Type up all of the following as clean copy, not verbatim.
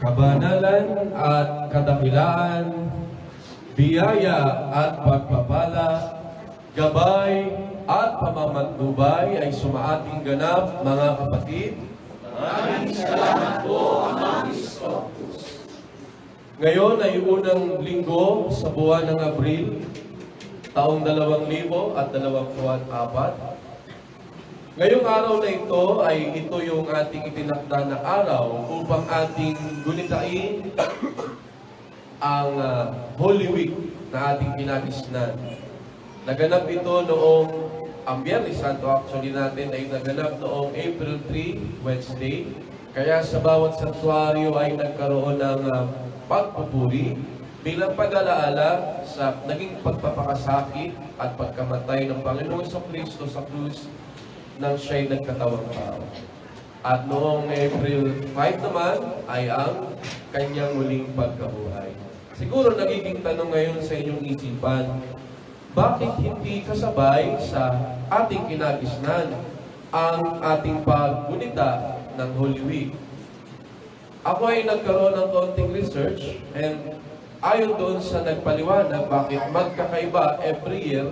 kabanalan at kadakilaan, biyaya at pagpapala, gabay at pamamantubay ay sumaating ganap, mga kapatid. Maraming salamat po, Amang Isko. Ngayon ay unang linggo sa buwan ng Abril, taong 2024. Ngayong araw na ito yung ating itinakda na araw upang ating gunitain ang Holy Week na ating pinagisnan. Naganap ito noong, ang Biyernes Santo actually natin ay naganap noong April 3, Wednesday. Kaya sa bawat santuario ay nagkaroon ng pagpupuri bilang pag-alaala sa naging pagpapakasakit at pagkamatay ng Panginoon sa Kristo sa krus nang siya'y nagkatawang tao. At noong April 5 naman ay ang kanyang muling pagkabuhay. Siguro nagiging tanong ngayon sa inyong isipan, bakit hindi kasabay sa ating kinagisnan ang ating paggunita ng Holy Week? Ako ay nagkaroon ng konting research and ayon doon sa nagpaliwanag bakit magkakaiba every year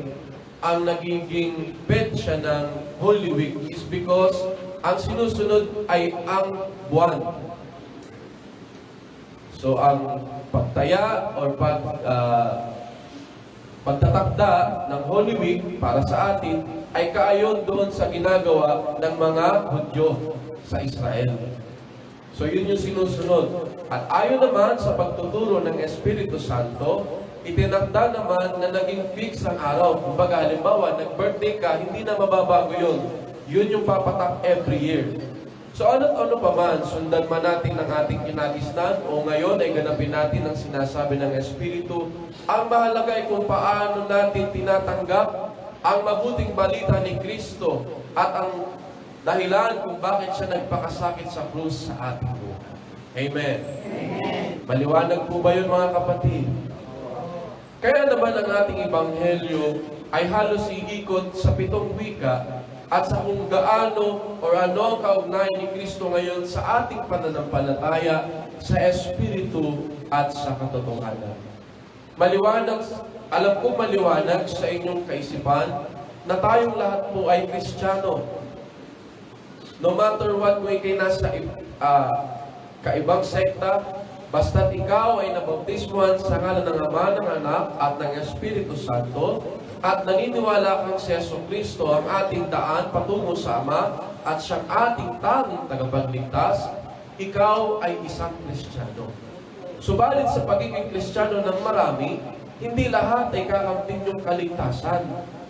ang nagiging petsa ng Holy Week is because ang sinusunod ay ang buwan. So, ang pagtaya or pagtatakda ng Holy Week para sa atin ay kaayon doon sa ginagawa ng mga Hudyo sa Israel. So, yun yung sinusunod. At ayon naman sa pagtuturo ng Espiritu Santo, itinakda naman na naging fix ang araw. Kumbaga, halimbawa, nag-birthday ka, hindi na mababago yun. Yun yung papatak every year. So, ano pa man, sundan man natin ang ating kinagisnan o ngayon ay ganapin natin ang sinasabi ng Espiritu. Ang mahalaga ay kung paano natin tinatanggap ang mabuting balita ni Kristo at ang dahilan kung bakit siya nagpakasakit sa krus sa ating buhay. Amen. Amen. Maliwanag po ba yun, mga kapatid? Kaya naman ang ating ebanghelyo ay halos iikot sa 7 wika at sa kung gaano o ano ang kaugnayan ni Kristo ngayon sa ating pananampalataya sa Espiritu at sa katotohanan. Maliwanag, alam ko maliwanag sa inyong kaisipan na tayong lahat po ay Kristiyano. No matter what way kayo nasa kaibang sekta, basta't ikaw ay nabautismuhan sa ngalan ng Ama, ng Anak, at ng Espiritu Santo, at naniniwala kang si Jesucristo ang ating daan patungo sa Ama, at siyang ating tanging tagapagligtas, ikaw ay isang Kristiyano. Subalit sa pagiging Kristiyano ng marami, hindi lahat ay kakamtin yung kaligtasan.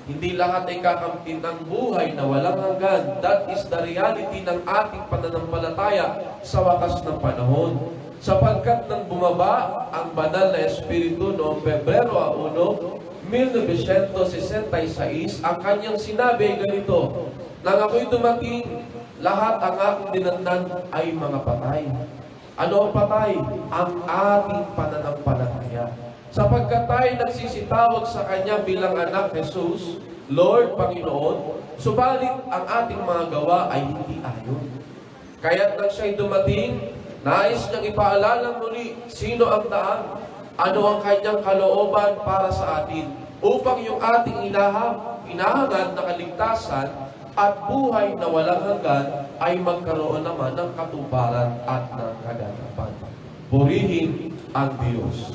Hindi lahat ay kakamtin ng buhay na walang hanggan. That is the reality ng ating pananampalataya sa wakas ng panahon. Sapagkat nang bumaba ang banal na Espiritu noong Pebrero 1, 1966, ang kanyang sinabi ay ganito, nang ako'y dumating, lahat ang aking dinatnan ay mga patay. Ano ang patay? Ang ating pananampalataya. Sapagkat tayo nagsisitawag sa Kanya bilang anak Jesus, Lord, Panginoon, subalit ang ating mga gawa ay hindi ayon. Kaya't nang siya'y dumating, nais niyang ipaalala muli sino ang daan, ano ang kanyang kalooban para sa atin, upang yung ating inahangad na kaligtasan at buhay na walang hanggan ay magkaroon naman ng katuparan at ng kaganapan. Purihin ang Diyos.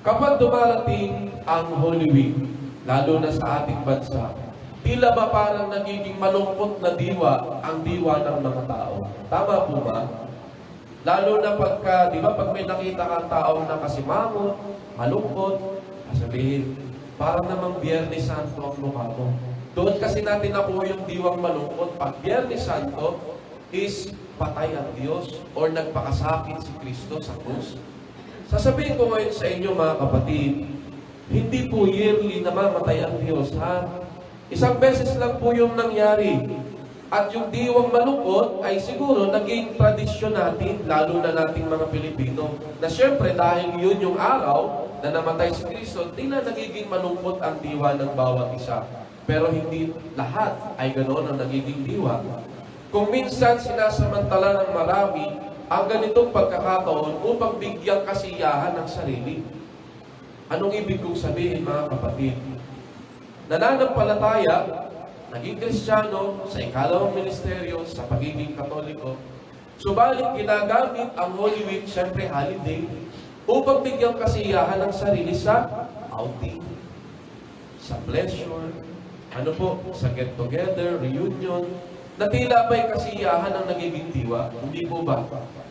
Kapag dumarating ang Holy Week, lalo na sa ating bansa, tila ba parang nagiging malungkot na diwa ang diwa ng mga tao? Tama po ba? Lalo na pagka, di ba, pag may nakita kang taong nakasimangot, malungkot, sabihin, parang namang Biyernes Santo ang mukha mo. Doon kasi natin nakuha yung diwang malungkot. Pag Biyernes Santo is patay ang Diyos or nagpakasakit si Kristo sa krus. Sasabihin ko ngayon sa inyo, mga kapatid, hindi po yearly namamatay ang Diyos, ha? Isang beses lang po yung nangyari. At yung diwang malungkot ay siguro naging tradisyon natin, lalo na nating mga Pilipino, na syempre dahil yun yung araw na namatay si Kristo, di na nagiging malungkot ang diwa ng bawat isa. Pero hindi lahat ay ganoon ang nagiging diwa. Kung minsan sinasamantala ng marami ang ganitong pagkakataon upang bigyang kasiyahan ng sarili. Anong ibig kong sabihin, mga kapatid? Nananampalataya, naging Kristiyano sa ikalawang ministeryo, sa pagiging Katoliko, subalit ginagamit ang Holy Week, syempre holiday, upang bigyang kasiyahan ng sarili sa outing, sa pleasure, sa get-together, reunion, na tila ba'y kasiyahan ang nagiging diwa? Hindi po ba?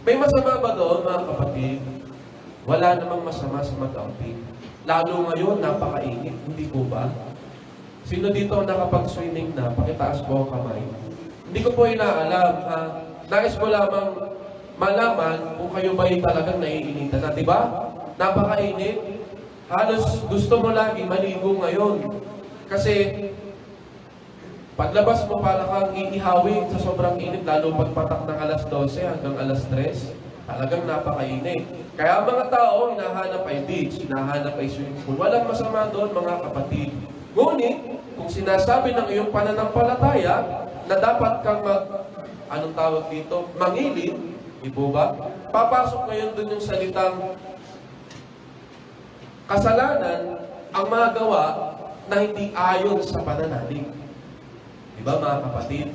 May masama ba doon, mga kapatid? Wala namang masama sa mag-outing. Lalo ngayon, napakainit. Hindi po ba? Sino dito ang nakapag-swimming na? Pakitaas po ang kamay. Hindi ko po inaalam. Nais mo lamang malaman kung kayo ba'y talagang naiinitan na. Diba? Napakainit. Halos gusto mo lagi maligo ngayon. Kasi paglabas mo para kang iihawin sa sobrang init, lalo pagpatak ng alas 12 hanggang alas 3, talagang napakainit. Kaya mga tao, hinahanap ay beach, hinahanap ay swimming pool. Walang masama doon, mga kapatid. Ngunit, kung sinasabi ng iyong pananampalataya na dapat kang mangilid, di po ba? Papasok ngayon doon yung salitang kasalanan ang magawa na hindi ayon sa pananalig. Diba, mga kapatid?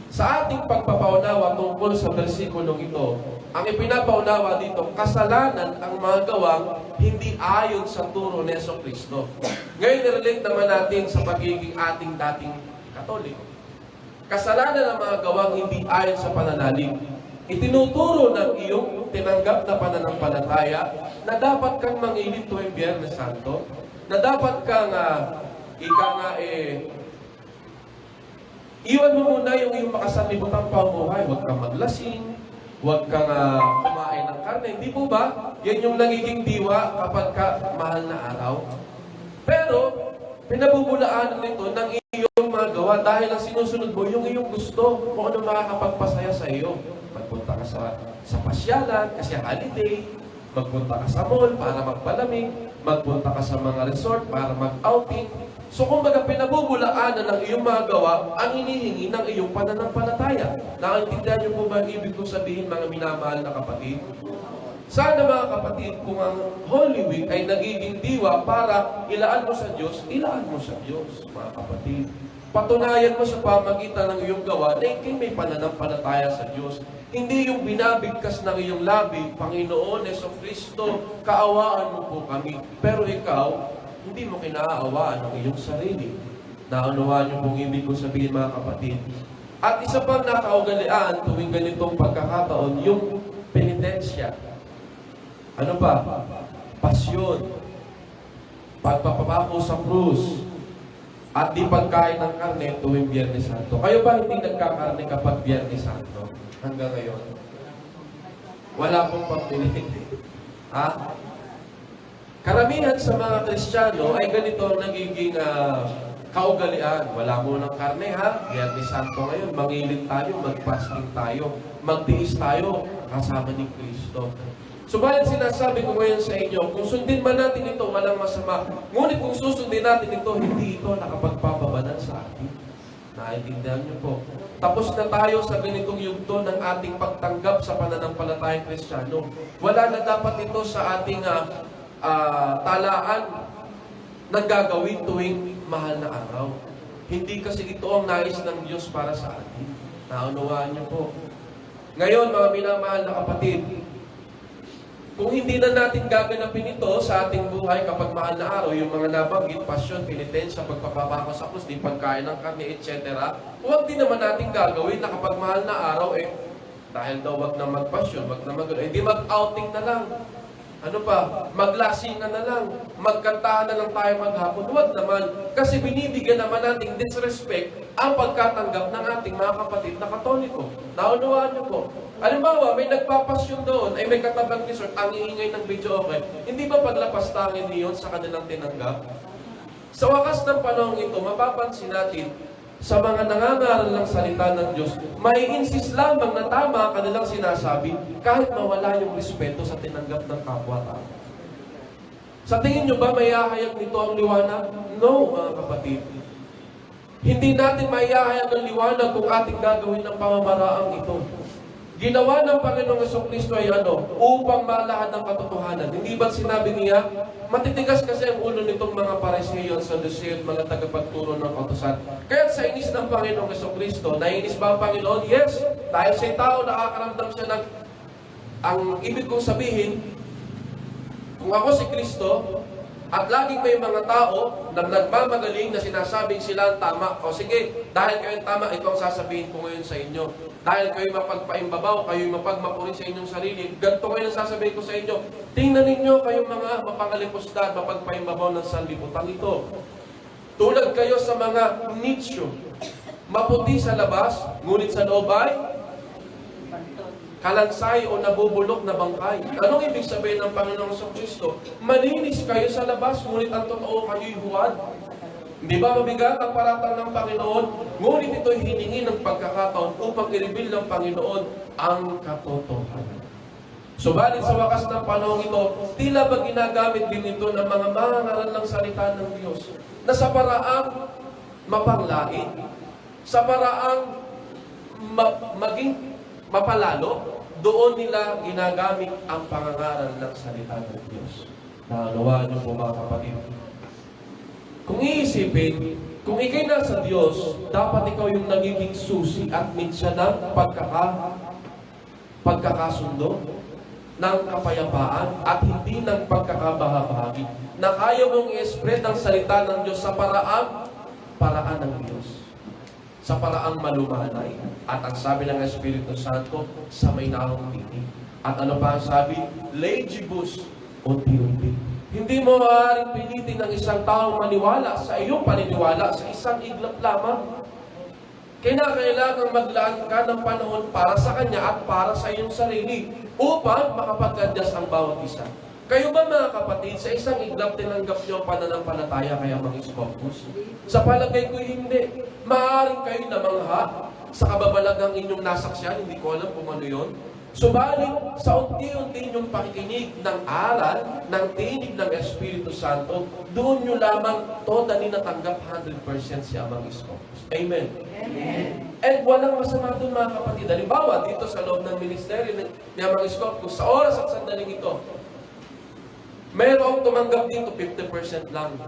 Sa ating pagpapaunawa tungkol sa versikulong ito, ang ipinapaunawa dito, kasalanan ang mga gawang hindi ayon sa turo ni Jesucristo. Ngayon, nirelate naman natin sa pagiging ating dating Katoliko. Kasalanan ang mga gawang hindi ayon sa pananalig. Itinuturo ng iyong tinanggap na pananampalataya na dapat kang mangilid tuwing Biyernes Santo, na dapat kang iwan mo muna yung iyong makasanlibutang pamumuhay. Huwag kang maglasing, huwag kang kumain ng karne. Hindi po ba? Yan yung nagiging diwa kapag mahal na araw. Pero, pinabubulaan nito ng iyong mga gawa dahil ang sinusunod mo yung iyong gusto kung ano makakapagpasaya sa iyo. Magpunta ka sa pasyalan kasi holiday, magpunta ka sa mall para magpalamig, magpunta ka sa mga resort para mag-outing. So, kumbaga, pinabubulaanan ng iyong mga gawa ang hinihingi ng iyong pananampalataya. Nakaintindihan niyo po ba ang ibig kong sabihin, mga minamahal na kapatid? Sana, mga kapatid, kung ang Holy Week ay nagiging diwa para ilaan mo sa Diyos, ilaan mo sa Diyos, mga kapatid. Patunayan mo sa pamagitan ng iyong gawa na ikay may pananampalataya sa Diyos. Hindi yung binabigkas ng iyong labi, Panginoon, Jesucristo, kaawaan mo po kami. Pero ikaw, hindi mo kinaawaan ang iyong sarili. Naunawaan niyo pong ibig ko sabihin, mga kapatid. At isa pang nakaugalian tuwing ganitong pagkakataon, yung penitensya. Ano pa? Pasyon. Pagpapako sa krus. At di pagkain ng karne tuwing Biyernes Santo. Kayo ba hindi nagkakarne kapag Biyernes Santo? Hanggang ngayon? Wala pong pagpili. Ha? Karamihan sa mga Kristiyano ay ganito ang nagiging kaugalian. Wala mo ng karne, ha? Biyernes Santo ngayon, mangilid tayo, mag-fasting tayo, magtiis tayo, kasama ni Kristo. Subalit sinasabi ko ngayon sa inyo, kung sundin man natin ito, walang masama. Ngunit kung susundin natin ito, hindi ito nakapagpapabanan sa atin. Naintindihan niyo po. Tapos na tayo sa ganitong yugto ng ating pagtanggap sa pananampalatayang Kristiyano. Wala na dapat ito sa ating talaan na gagawin tuwing mahal na araw. Hindi kasi ito ang nais ng Diyos para sa atin. Naunawaan niyo po. Ngayon, mga minamahal na kapatid, kung hindi na natin gaganapin ito sa ating buhay kapag mahal na araw, yung mga nabanggit, pasyon, penitensya, pagpapabako sa krus, di pagkain ng karne, etc., huwag din naman natin gagawin na kapag mahal na araw, dahil daw wag na magpasyon, wag na di mag-outing na lang. Ano pa? Maglasingan na lang. Magkantahan na lang tayo maghapon. Huwag naman. Kasi binibigyan naman nating disrespect ang pagkatanggap ng ating mga kapatid na Katoliko. Naunawaan niyo po. Halimbawa, may nagpapasyon doon, ay may katabang resort, ang iingay ng video, okay. Hindi ba paglapastangin niyon sa kanilang tinanggap? Sa wakas ng panahon ito, mapapansin natin, sa mga nangangaral ng salita ng Diyos, may insist lamang na tama ang kanilang sinasabi kahit mawala yung respeto sa tinanggap ng kapwa-tao. Sa tingin nyo ba may ahayag nito ang liwanag? No, mga kapatid. Hindi natin maihahayag ang liwanag kung ating gagawin ng pamamaraang ito. Ginawa ng Panginoong Jesucristo ay upang malahan ng katotohanan. Hindi ba sinabi niya, matitigas kasi ang ulo nitong mga Pariseo at Saduceo at mga tagapagturo ng kautusan. Kaya sa inis ng Panginoong Jesucristo, nainis ba ang Panginoon? Yes. Dahil sa tao, nakakaramdam siya ng, ang ibig kong sabihin, kung ako si Kristo, at laging may mga tao na nagmamagaling na sinasabing sila ang tama. O sige, dahil kayo tama, ito ang sasabihin ko ngayon sa inyo. Dahil kayo mapagpaimbabaw, kayo mapagmapuri sa inyong sarili, ganito ngayon ang sasabihin ko sa inyo. Tingnan ninyo kayong mga mapangalipustan, mapagpaimbabaw ng sanlibutan ito. Tulad kayo sa mga nitsyo, maputi sa labas, ngunit sa loob ay kalansay o nabubulok na bangkay. Anong ibig sabihin ng Panginoong Jesucristo? Malinis kayo sa labas, ngunit ang totoo kayo'y huwad. Hindi ba mabigat ang paratang ng Panginoon? Ngunit ito'y hiningi ng pagkakataon upang i-reveal ng Panginoon ang katotohanan. Subalit sa wakas ng panahon ito, tila ba ginagamit din ito ng mga mangangaral ng salita ng Diyos na sa paraang mapanglait, sa paraang maging mapalalo, doon nila ginagamit ang pangangaral ng salita ng Diyos. Naunawaan niyo po mga kapatid. Kung iisipin, kung ikay nasa Diyos, dapat ikaw yung nagiging susi at minsan ng pagkakasundo, ng kapayapaan, at hindi ng pagkakabahabahagi, na kaya mong i-spread ang salita ng Diyos sa paraan ng Diyos. Sa paraang malumanay. At ang sabi ng Espiritu Santo, sa may naong tinig. At ano pa ang sabi? Legibus, unti-unti. Hindi mo maaaring pilitin ng isang taong maniwala sa iyong paniniwala sa isang iglap lamang. Kailangang maglaan ka ng panahon para sa Kanya at para sa iyong sarili upang makapag-adjust ang bawat isa. Kayo ba mga kapatid, sa isang iglap tinanggap niyo ang pananampalataya kaya mag-iskopus? Sa palagay ko hindi. Maaaring kayo namangha sa kababalagang inyong nasaksyan, hindi ko alam kung ano yun. Subalit, sa unti-unti inyong pakikinig ng aral, ng tinig ng Espiritu Santo, doon nyo lamang totally natanggap 100% si Amang Iskopus. Amen. Amen. And walang masama doon mga kapatid. Halimbawa, dito sa loob ng ministeryo ni Amang Iskopus, sa oras at sandaling ito, merong tumanggap dito 50% lang.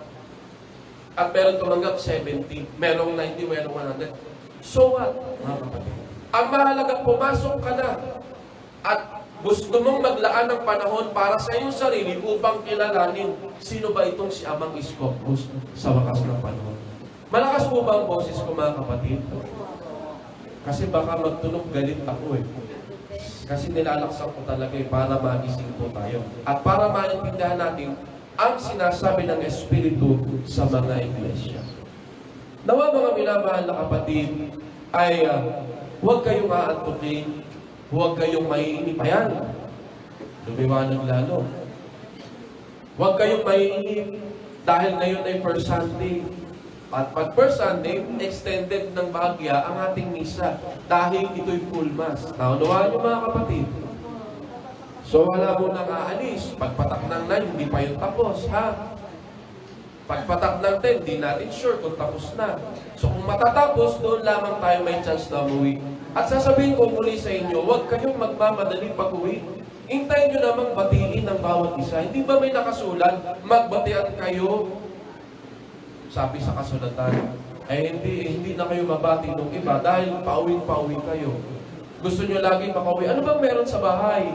At merong tumanggap 70. Merong 90, merong 100. So what? Mga kapatid. Ang mahalaga, pumasok ka na. At gusto mong maglaan ng panahon para sa iyong sarili upang kilalanin sino ba itong si Amang Iskopus sa wakas ng panahon. Malakas po ba ang boses ko mga kapatid? Kasi baka magtunog galit ako eh. Kasi nilalaksan ko talaga para magising po tayo. At para maintindihan natin ang sinasabi ng Espiritu sa mga iglesia. Nawa mga minamahal na kapatid ay huwag kayong aantukin, huwag kayong maiinip. Ayan, lumiwanag lalo. Huwag kayong maiinip dahil ngayon ay First Sunday. At pag First Sunday, extended ng bahagya ang ating misa dahil ito'y full mass. Naunawaan niyo mga kapatid. So wala mo nang aalis. Pagpatak ng 9, hindi pa yung tapos, ha? Pagpatak ng 10, hindi natin sure kung tapos na. So kung matatapos, doon lamang tayo may chance na umuwi. At sasabihin ko muli sa inyo, huwag kayong magmamadali pag-uwi. Hintayin nyo namang batiin ng bawat isa. Hindi ba may nakasulat, magbatian kayo? Sabi sa kasulatan, hindi na kayo mabati ng iba dahil pauwi kayo. Gusto nyo lagi makauwi. Ano bang meron sa bahay?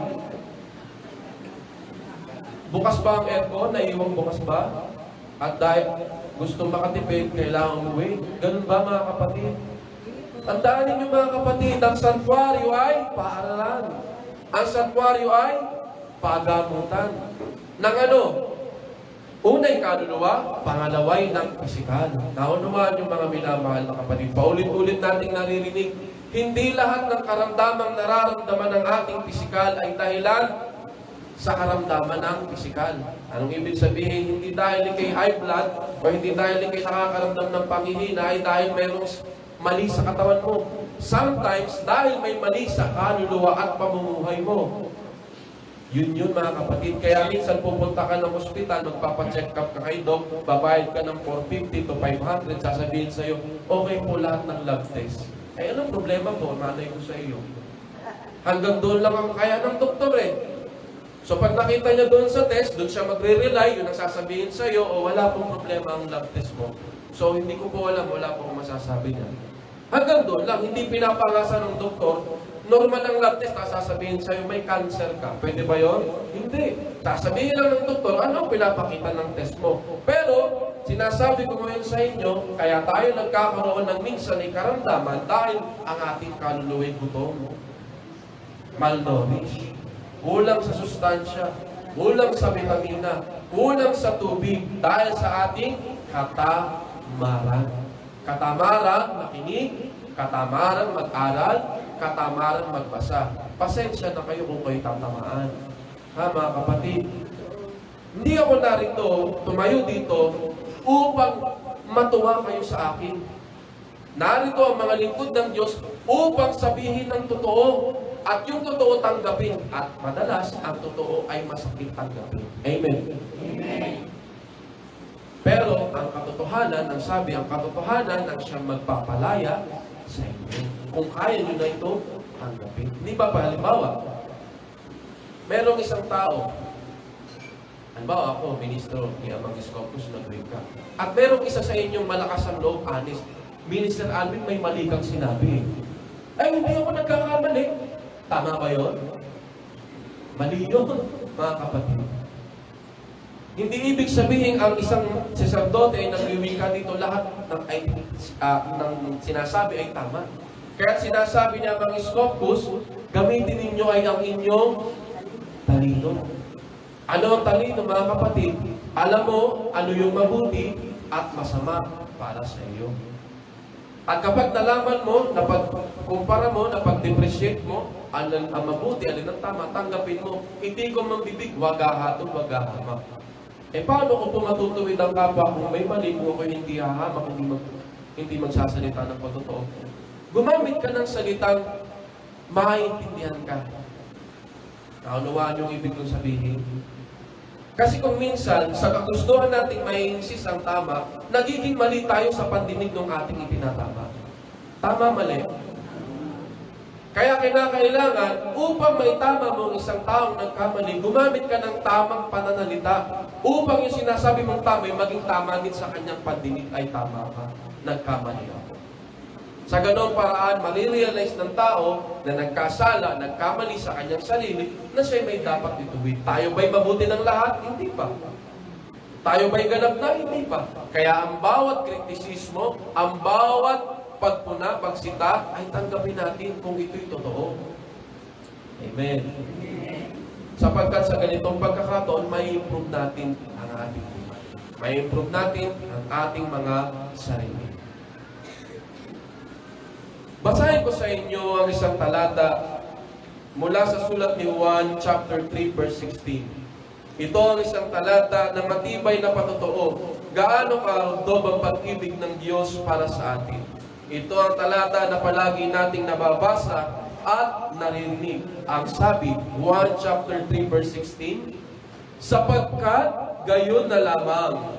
Bukas ba ang aircon? Naiiwang bukas ba? At dahil gusto makatipid, kailangan umuwi. Ganun ba mga kapatid? Tandaan ninyo mga kapatid, ang santuario ay paaralan. Ang santuario ay pagamutan. Nang ano? Unay kaluluwa, pangalaway ng pisikal. Naunawaan yung mga minamahal na kapatid. Paulit-ulit nating naririnig, hindi lahat ng karamdamang nararamdaman ng ating pisikal ay dahilan sa karamdaman ng pisikal. Anong ibig sabihin? Hindi dahil ikay high blood o hindi dahil ikay nakakaramdam ng panghihina ay dahil mayroong mali sa katawan mo. Sometimes, dahil may mali sa kaluluwa at pamumuhay mo. Yun mga kapatid. Kaya minsan pupunta ka ng ospital, magpapacheck up ka kay doc, babayad ka ng 450 to 500, sasabihin sa'yo, okay po lahat ng lab test. Eh anong problema po? Malay ko sa iyo. Hanggang doon lang ang kaya ng doktor eh. So pag nakita niya doon sa test, doon siya magre-rely, yun ang sasabihin sa'yo, o wala pong problema ang lab test mo. So hindi ko po alam, wala pong masasabi niya. Hanggang doon lang, hindi pinapangasa ng doktor, normal ang lab test, sasabihin sa'yo, may cancer ka. Pwede ba yon? Hindi. Sasabihin lang ng doktor, ano ang pinapakita ng test mo? Pero, sinasabi ko ngayon sa inyo, kaya tayo nagkakaroon ng minsan ay karamdaman dahil ang ating kaluluwa'y gutom. Malnourished. Kulang sa sustansya. Kulang sa vitamina. Kulang sa tubig dahil sa ating katamaran. Katamaran makinig, katamaran mag-aral, katamaran magbasa. Pasensya na kayo kung kayo tatamaan. Ha, mga kapatid? Hindi ako narito, tumayo dito, upang matuwa kayo sa akin. Narito ang mga lingkod ng Diyos upang sabihin ng totoo. At yung totoo tanggapin. At madalas, ang totoo ay masakit tanggapin. Amen. Amen. Pero ang katotohanan, ang sabi, ang katotohanan ang siyang magpapalaya sa inyo. Kung kaya nyo na ito, tanggapin. Hindi ba pa, halimbawa, merong isang tao, halimbawa ako, ministro ni Amang Scopus, nag-break ka. At merong isa sa inyong malakas ang loob, honest, Minister Alvin, may mali kang sinabi. Ay, hindi ako nagkakamali. Tama ba yun? Mali yun, mga kapatid. Hindi ibig sabihin ang isang saserdote ay nagwiwika dito lahat ng sinasabi ay tama. Kaya sinasabi niya ang Scopus, gamitin ninyo ay ang inyong talino. Ano ang talino, mga kapatid? Alam mo ano yung mabuti at masama para sa iyo. At kapag nalaman mo, napag-kumpara mo, napag-depreciate mo, alin ang mabuti, alin ang tama, tanggapin mo. Hindi ko mambibig, wag hahatol, wag hahamak. Eh paano ko po matutuwid ang kapwa kung may mali, kung ako hindi hahamak, hindi magsasalita ng patotoo? Gumamit ka ng salitang maintindihan ka. Naunawaan yung ibig kong sabihin. Kasi kung minsan, sa kagustuhan nating mai-insist ang tama, nagiging mali tayo sa pandinig ng ating itinatama. Tama, mali. Kaya kinakailangan, upang maitama mo isang taong nagkamali, gumamit ka ng tamang pananalita. Upang yung sinasabi mong tama, maging tama din sa kanyang pandinig ay tama ka. Nagkamali ako. Sa ganong paraan, marirealize ng tao na nagkasala, nagkamali sa kanyang sarili, na siya may dapat ituwid. Tayo ba'y mabuti ng lahat? Hindi pa. Tayo ba'y ganap na? Hindi pa. Kaya ang bawat kritisismo, ang bawat pagpuna, pagsita, ay tanggapin natin kung ito'y totoo. Amen. Sapagkat sa ganitong pagkakataon, may improve natin ang ating buhay. May improve natin ang ating mga sarili. Basahin ko sa inyo ang isang talata mula sa sulat ni Juan, chapter 3, verse 16. Ito ang isang talata na matibay na patotoo. Gaano karodob ang pag-ibig ng Diyos para sa atin. Ito ang talata na palagi nating nababasa at naririnig. Ang sabi, 1 chapter 3 verse 16, sapagkat gayon na lamang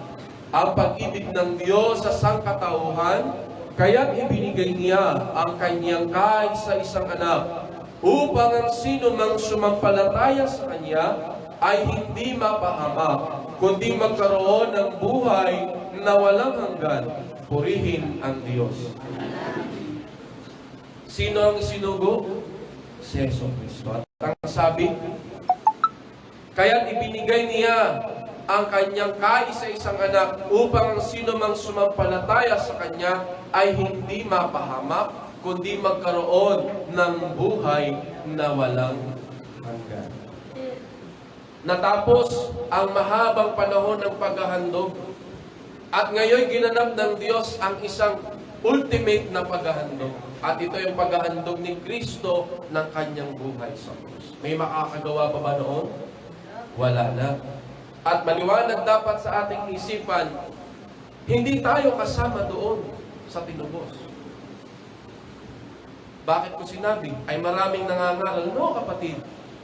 ang pag-ibig ng Diyos sa sangkatauhan, kaya't ibinigay niya ang kanyang kaisa-isang anak, upang ang sino mang sumampalataya sa kanya ay hindi mapahamak, kundi magkaroon ng buhay na walang hanggan. Purihin ang Diyos. Sino ang isinugo? Si Yesu Cristo. At ang sabi, kaya't ibinigay niya ang kanyang kaisa-isang anak upang ang sino mang sumampalataya sa kanya ay hindi mapahamak, kundi magkaroon ng buhay na walang hanggan. Natapos ang mahabang panahon ng paghahandog at ngayon ginanap ng Diyos ang isang ultimate na paghahandog. At ito yung paghahandog ni Kristo ng kanyang buhay sa krus. May makakagawa pa ba noon? Wala na. At maliwanag dapat sa ating isipan, hindi tayo kasama doon sa tinubos. Bakit ko sinabi? Ay maraming nangangaral. No, kapatid.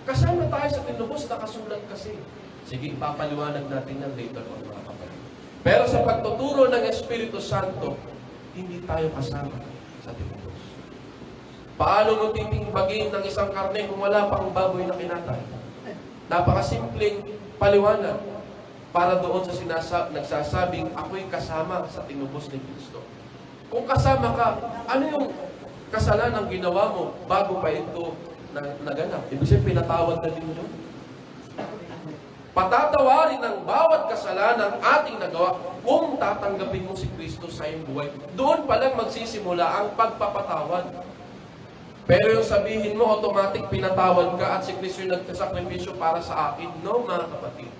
Kasama tayo sa tinubos, nakasulat kasi. Sige, papaliwanag natin yan later on, mga kapatid. Pero sa pagtuturo ng Espiritu Santo, hindi tayo kasama sa tinubos. Paano mo titimbagin ng isang karne kung wala pang baboy na kinatay? Napakasimpleng paliwanag para doon sa nagsasabing ako'y kasama sa tinubos ni Kristo. Kung kasama ka, ano yung kasalanan ng ginawa mo bago pa ito naganap? Ibig sabihin, pinatawad na din yun. Patatawarin ng bawat kasalanan ating nagawa kung tatanggapin mo si Kristo sa iyong buhay. Doon pa lang magsisimula ang pagpapatawad. Pero yung sabihin mo, automatic pinatawad ka at si Kristo yung nagkasakripisyo para sa akin. No, mga kapatid.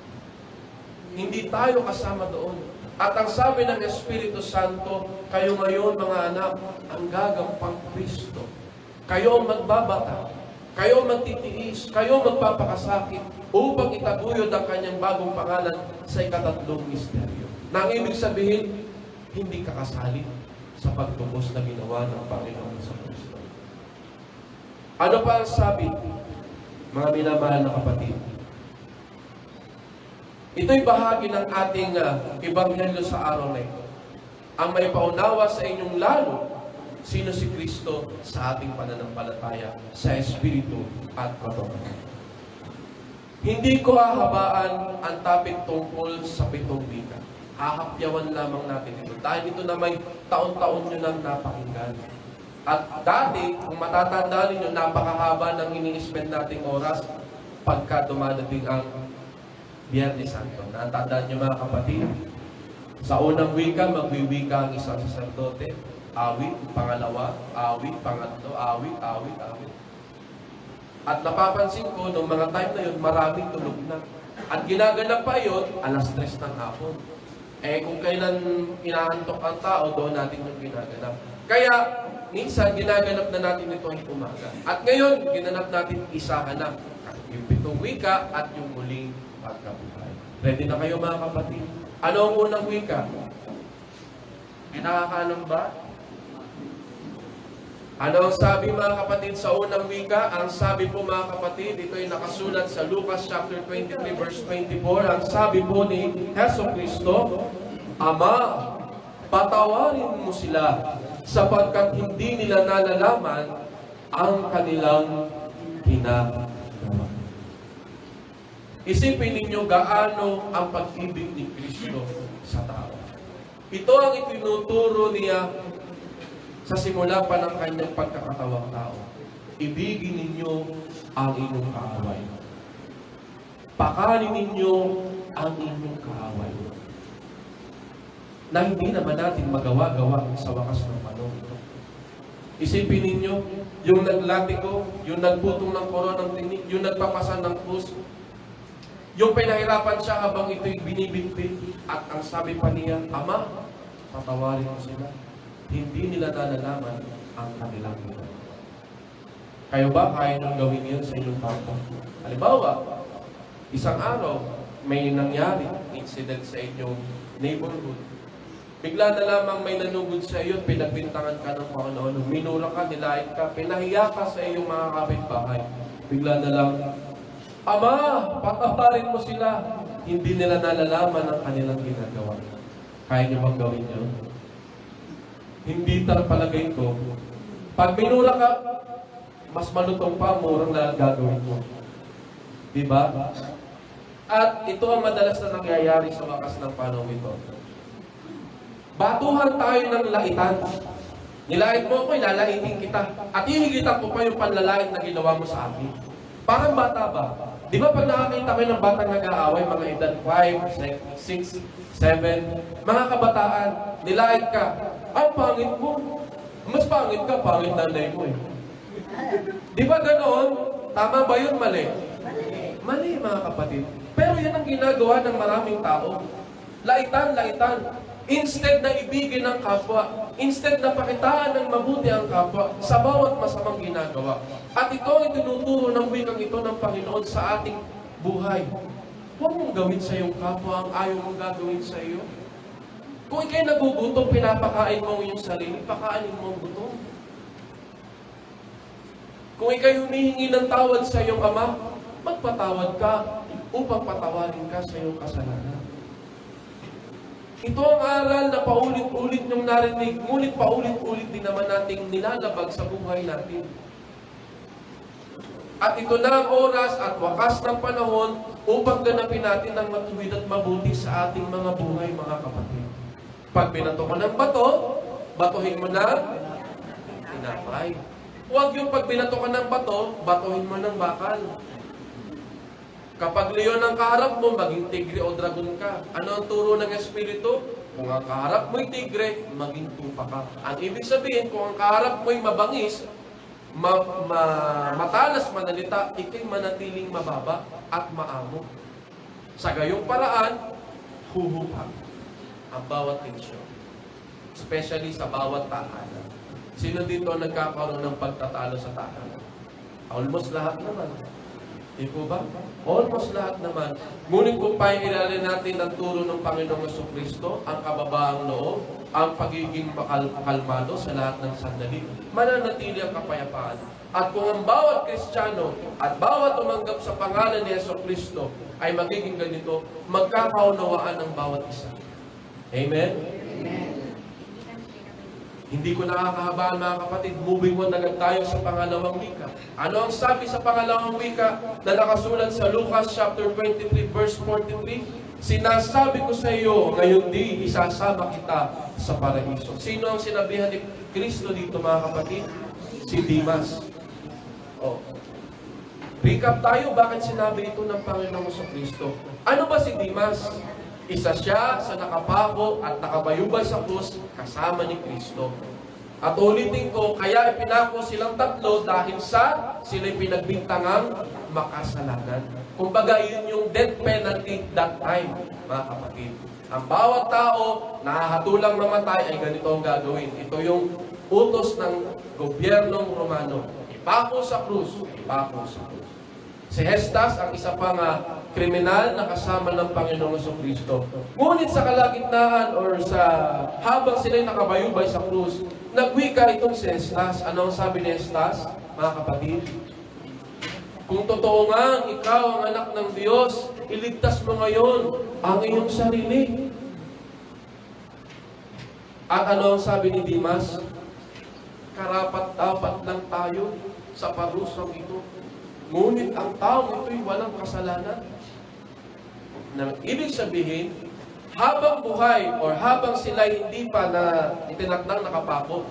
Hindi tayo kasama doon. At ang sabi ng Espiritu Santo, kayo ngayon, mga anak, ang gagampang Kristo. Kayo ang magbabata. Kayo ang magtitiis. Kayo ang magpapakasakit upang itaguyod ang kanyang bagong pangalan sa ikatatlong misteryo. Na ang ibig sabihin, hindi ka kasali sa pagtubos na ginawa ng Panginoon sa Kristo. Ano pa ang sabi, mga minamahal na kapatid? Ito'y bahagi ng ating ebanghelyo sa araw na ito. Ang may paunawa sa inyong lalo, sino si Kristo sa ating pananampalataya, sa Espiritu at katotohanan. Hindi ko hahabaan ang topic tungkol sa 7 wika. Hahapyawan lamang natin ito. Dahil ito na may taon-taon nyo nang napakinggan. At dati, kung matatandaan ninyo, napakahaba ng ini-spend nating oras pagka dumadating ang Biyernes Santo. Natandaan nyo mga kapatid, sa unang wika, magwiwika ang isang saserdote. Awit, pangalawa, awit, pangatlo, awit, awit, awit. At napapansin ko, noong mga time na yun, maraming tulog na. At ginaganap pa yun, 3:00 ng hapon. Kung kailan inaantok ang tao, doon natin yung ginaganap. Kaya, minsan, ginaganap na natin ito ay umaga. At ngayon, ginanap natin isahan na. Yung 7 wika at yung muling pagkabuhay. Ready na kayo mga kapatid? Ano ang unang wika? Nakakaalam ba? Ano ang sabi mga kapatid sa unang wika? Ang sabi po mga kapatid, ito ay nakasulat sa Lucas chapter 23 verse 24. Ang sabi po ni Jesucristo, Ama, patawarin mo sila sapagkat hindi nila nalalaman ang kanilang ginagawa. Isipin ninyo gaano ang pag-ibig ni Kristo sa tao. Ito ang itinuturo niya sa simula pa ng kanyang pagkakatawang tao. Ibigin ninyo ang inyong kaaway. Pakanin ninyo ang inyong kaaway. Na hindi naman natin magawa-gawa sa wakas ng panahon ito. Isipin ninyo, yung naglatiko, yung nagputong ng koronang tinig, yung nagpapasan ng krus, yung pinahirapan siya habang ito'y binibitbit at ang sabi pa niya, Ama, patawarin mo sila. Hindi nila nalalaman ang kanilang ginagawa. Kayo ba kaya nang gawin yun sa inyong kapwa? Halimbawa, isang araw, may nangyari incident sa inyong neighborhood. Bigla na lamang may nanugod sa iyo, pinagbintangan ka ng kung ano-ano, minura ka, nilait ka, pinahiya ka sa iyong mga kapitbahay. Bigla na lang, Ama, patawarin mo sila. Hindi nila nalalaman ang kanilang ginagawa. Kaya niyo bang gawin yun? Hindi palagay ko. Pag minura ka, mas malutong pa, murang na gagawin mo. Diba? At ito ang madalas na nangyayari sa wakas ng panahon ito. Batuhan tayo ng laitan. Nilait mo ako, ilalaitin kita. At hihigitan ko pa yung panlalait na ginawa mo sa akin. Parang bata ba? Di ba pag nakakita kayo ng batang nag-aaway, mga edad 5, 6, 7, mga kabataan, nilait ka. Ang pangit mo. Mas pangit ka, pangit nanay mo eh. Di ba ganoon? Tama ba yun? Mali? Mali mga kapatid. Pero yan ang ginagawa ng maraming tao. Laitan, laitan. Instead na ibigin ang kapwa, instead na pakitaan ng mabuti ang kapwa sa bawat masamang ginagawa. At ito ang tinuturo ng wikang ito ng Panginoon sa ating buhay. Huwag mong gawin sa iyong kapwa ang ayaw mong gagawin sa iyo. Kung ikay nagugutom, pinapakain mo ang iyong sarili, pakainin mo ang gutom. Kung ikay humihingi ng tawad sa iyong ama, magpatawad ka upang patawarin ka sa iyong kasalanan. Ito ang aral na paulit-ulit niyong narinig, ngunit paulit-ulit din naman nating nilalabag sa buhay natin. At ito na ang oras at wakas ng panahon upang ganapin natin ang matuwid at mabuti sa ating mga buhay, mga kapatid. Pag binato ko ng bato, batuhin mo na tinapay. Huwag yung pag binato ka ng bato, batuhin mo ng bakal. Kapag leon ang kaharap mo, maging tigre o dragon ka. Ano ang turo ng Espiritu? Kung ang kaharap mo'y tigre, maging tupa ka. Ang ibig sabihin, kung ang kaharap mo'y mabangis, matalas manalita, ikay manatiling mababa at maamo. Sa gayong paraan, huhupag ang bawat tensyon. Especially sa bawat tahanan. Sino dito nagkakaroon ng pagtatalo sa tahanan? Almost lahat naman. Di po ba? Almost lahat naman. Ngunit kung paingiralan natin ang turo ng Panginoong Jesucristo, ang kababaang loob, ang pagiging kalmado sa lahat ng sandali, mananatili ang kapayapaan. At kung ang bawat Kristiyano at bawat umanggap sa pangalan ni Jesucristo ay magiging ganito, magkakaunawaan ng bawat isa. Amen? Amen. Hindi ko nakakahabaan, mga kapatid. Moving on agad tayo sa pangalawang wika. Ano ang sabi sa pangalawang wika na nakasulat sa Lucas chapter 23 verse 43? Sinasabi ko sa iyo, ngayon di isasama kita sa paraiso. Sino ang sinabihan ni Kristo dito, mga kapatid? Si Dimas. Recap tayo, bakit sinabi ito ng Panginoong Kristo? Ano ba si Dimas? Isa siya sa nakapako at nakabayubay sa krus kasama ni Kristo. At ulitin ko, kaya ipinako silang tatlo dahil sa sila'y pinagbintangang makasalanan. Kumbaga, yun yung death penalty that time, mga kapatid. Ang bawat tao na hatulang mamatay ay ganito ang gagawin. Ito yung utos ng gobyernong Romano. Ipako sa krus, ipako sa krus. Si Hestas, ang isa pang kriminal na kasama ng Panginoong Jesucristo. Ngunit sa kalagitnaan or sa habang sila'y nakabayubay sa krus, nagwika itong si Hestas. Ano ang sabi ni Hestas, mga kapatid? Kung totoo nga ikaw ang anak ng Diyos, iligtas mo ngayon ang iyong sarili. At ano ang sabi ni Dimas? Karapat-dapat lang tayo sa parusang ito. Ngunit ang taong ito'y walang kasalanan. Ibig sabihin, habang buhay or habang sila hindi pa na itinakdang nakapako,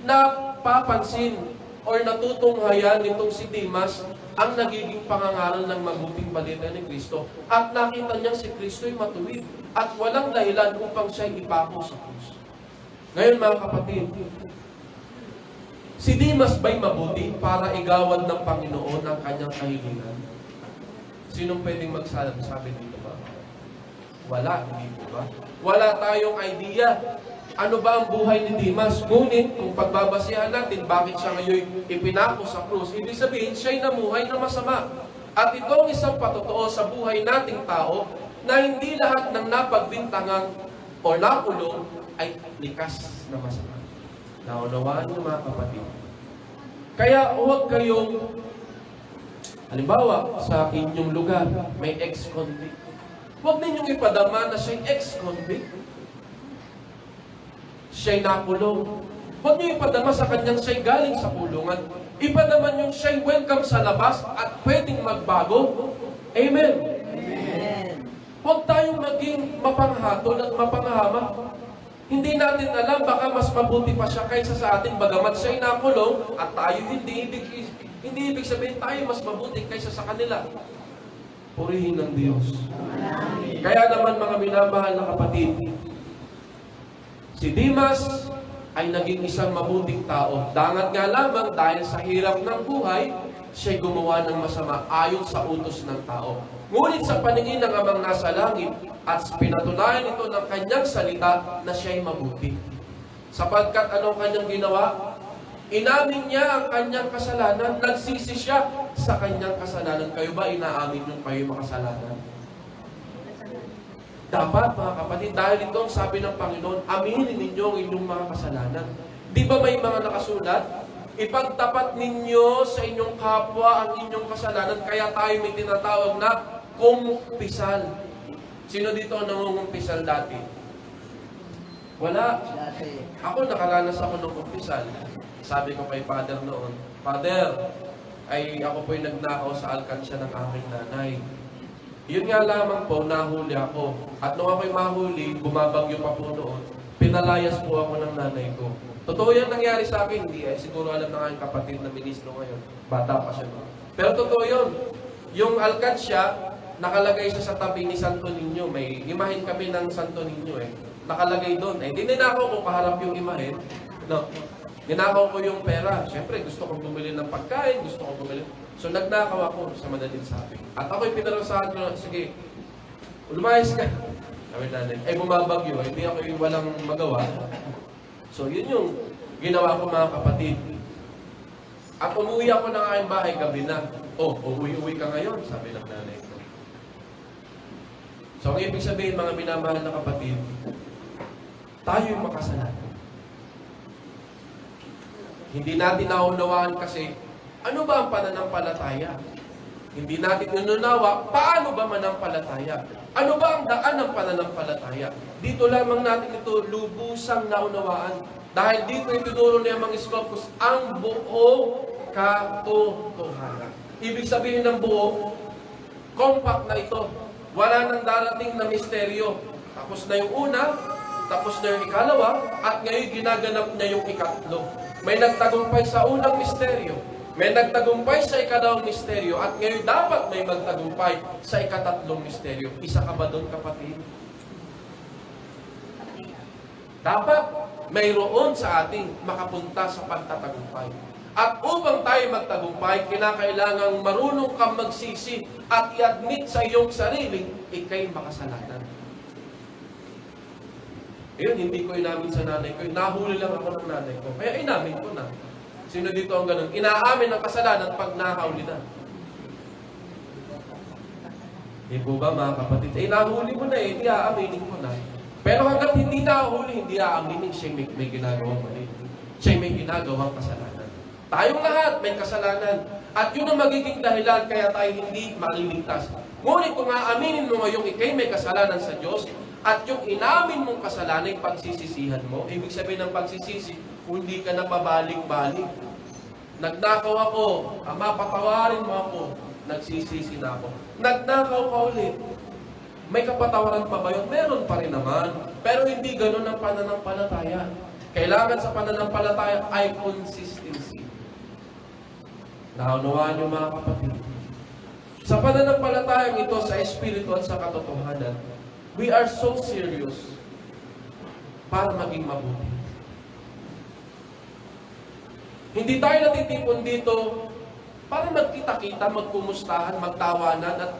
napapansin or natutunghayan nitong si Dimas ang nagiging pangangaral ng mabuting balita ni Kristo. At nakita niyang si Kristo'y matuwid at walang dahilan upang siya'y ipako sa krus. Ngayon, mga kapatid, si Dimas ba'y mabuti para igawad ng Panginoon ang kanyang kahilingan? Sinong pwedeng magsabi dito ba? Wala, hindi po ba? Wala tayong idea. Ano ba ang buhay ni Dimas? Ngunit, kung pagbabasihan natin, bakit siya ngayon ipinako sa krus? Ibig sabihin, siya'y namuhay na masama. At ito ang isang patotoo sa buhay nating tao na hindi lahat ng napagbintangang o nakulong ay likas na masama. Naunawaan niyo, mga kapatid. Kaya huwag kayong, halimbawa, sa inyong lugar, may ex-convict. Huwag ninyong ipadama na siya'y ex-convict. Siya'y nakulong. Huwag niyo ipadama sa kanyang siya'y galing sa kulungan. Ipadama niyong siya'y welcome sa labas at pwedeng magbago. Amen. Amen. Huwag tayong maging mapanghatol at mapanghamak. Hindi natin alam, baka mas mabuti pa siya kaysa sa atin, bagamat siya'y nakulong at tayo hindi ibig sabihin tayo mas mabuti kaysa sa kanila. Purihin ng Diyos. Kaya naman, mga minamahal na kapatid, si Dimas ay naging isang mabuting tao. Dangat nga lamang dahil sa hirap ng buhay, siya'y gumawa ng masama ayon sa utos ng tao. Ngunit sa paningin ng Amang nasa langit, at pinatunayan ito ng kanyang salita na siya'y mabuti. Sapagkat anong kanyang ginawa? Inamin niya ang kanyang kasalanan, nagsisi siya sa kanyang kasalanan. Kayo ba inaamin nung kayo makasalanan? Dapat, mga kapatid, dahil ito ang sabi ng Panginoon, aminin ninyo ang inyong mga kasalanan. Di ba may mga nakasulat? Ipagtapat ninyo sa inyong kapwa ang inyong kasalanan, kaya tayo may tinatawag na kumpisal. Sino dito ang nangungumpisal dati? Wala. Ako, nakaranas ako ng kumpisal. Sabi ko kay Father noon, Father, ay ako po'y nagnakaw sa alkansya ng aking nanay. Yun nga lamang po, nahuli ako. At nung ako'y mahuli, bumabagyo pa po noon, pinalayas po ako ng nanay ko. Totoo yan nangyari sa akin, hindi siguro alam ng aking kapatid na ministro ngayon. Bata pa siya. Pero totoo yun. Yung alkansya, nakalagay siya sa tabi ni Santo Niño. May imahin kami ng Santo Niño nakalagay doon. Ninakaw ko kaharap yung imahin. No. Ninakaw ko yung pera. Siyempre, gusto kong bumili ng pagkain, gusto kong bumili. So, nagnakaw ako sa madaling sabi. At ako'y pinarusahan ko, sige, lumayas ka. Sabi natin, bumabagyo. Hindi ako yung walang magawa. So, yun yung ginawa ko mga kapatid. At umuwi ako ng aking bahay gabi na. Uwi ka ngayon, sabi ng nanay ko. So, ang ibig sabihin, mga minamahal na kapatid, tayo yung makasalanan. Hindi natin naunawaan kasi, ano ba ang pananampalataya? Hindi natin nanunawa, paano ba manampalataya? Ano ba ang daan ng pananampalataya? Dito lamang natin ito lubusang naunawaan. Dahil dito itinuro ni Amang Scopus ang buong katotohanan. Ibig sabihin ng buo, compact na ito. Wala nang darating na misteryo. Tapos na yung una, tapos na yung ikalawa, at ngayon ginaganap na yung ikatlo. May nagtagumpay sa unang misteryo. May nagtagumpay sa ikalawang misteryo at ngayon dapat may magtagumpay sa ikatatlong misteryo. Isa ka ba doon, kapatid? Dapat mayroon sa ating makapunta sa pagtatagumpay. At upang tayo magtagumpay, kinakailangang marunong kang magsisi at i-admit sa iyong sarili, ikay makasalanan. Yun, hindi ko inamin sa nanay ko. Nahuli lang ako ng nanay ko. Kaya inamin ko na. Sino dito ang ganun? Inaamin ang kasalanan pag nahuli na. Hindi po ba mga kapatid? Nahuli mo na hindi aaminin ko na. Pero hanggat hindi nahuli, hindi aaminin siya may ginagawang mali. Siya may ginagawang kasalanan. Tayong lahat may kasalanan. At yun ang magiging dahilan kaya tayo hindi maliligtas. Ngunit kung aaminin mo ngayong ikay may kasalanan sa Diyos, at yung inamin mong kasalanan, pagsisisihan mo, ibig sabihin ng pagsisisi, hindi ka na pabalik-balik. Nagnakaw ako, Ama, patawarin mo ako. Nagsisisi na ako. Nagnakaw ka ulit. May kapatawaran pa ba yun? Meron pa rin naman. Pero hindi ganun ang pananampalataya. Kailangan sa pananampalataya ay consistency. Naunawaan niyo mga kapatid. Sa pananampalatayang ito, sa Espiritu at sa katotohanan, we are so serious para maging mabuti. Hindi tayo natitipon dito para magkita-kita, magkumustahan, magtawanan, at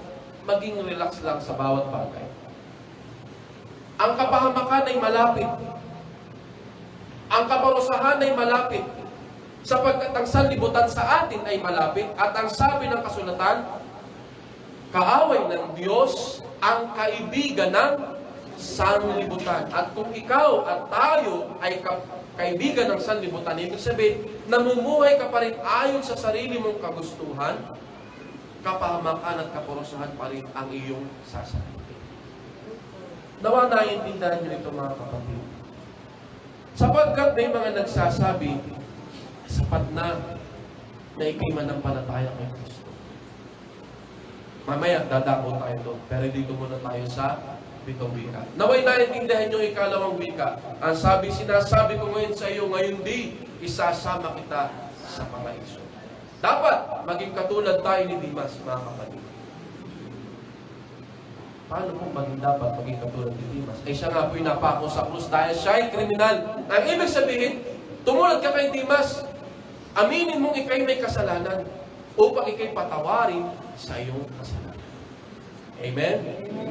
maging relax lang sa bawat bagay. Ang kapahamakan ay malapit. Ang kaparusahan ay malapit. Sapagkat ang sanlibutan sa atin ay malapit. At ang sabi ng kasulatan, kaaway ng Diyos ang kaibigan ng sanlibutan. At kung ikaw at tayo ay kaibigan ng sanlibutan, ibig sabihin, namumuhay ka pa rin ayon sa sarili mong kagustuhan, kapahamakan at kaparusahan pa rin ang iyong sasabihin. Nawa naiintindihan nyo ito mga kapatid. Sapagkat may mga nagsasabi, sapat na ikay manampalataya kay Kristo. Mamaya, dadako tayo doon. Pero dito muna tayo sa pitong wika. Naway naiintindihan nyo ikalawang wika. Ang sinasabi ko ngayon sa iyo, ngayon di, isasama kita sa paraiso. Dapat maging katulad tayo ni Dimas, mga kapatid. Paano kung dapat maging katulad ni Dimas? Siya nga po'y napako sa krus dahil siya ay kriminal. Ang ibig sabihin, tumulad ka kay Dimas, aminin mong ikay may kasalanan upang ikay patawarin sa iyong kasalanan. Amen?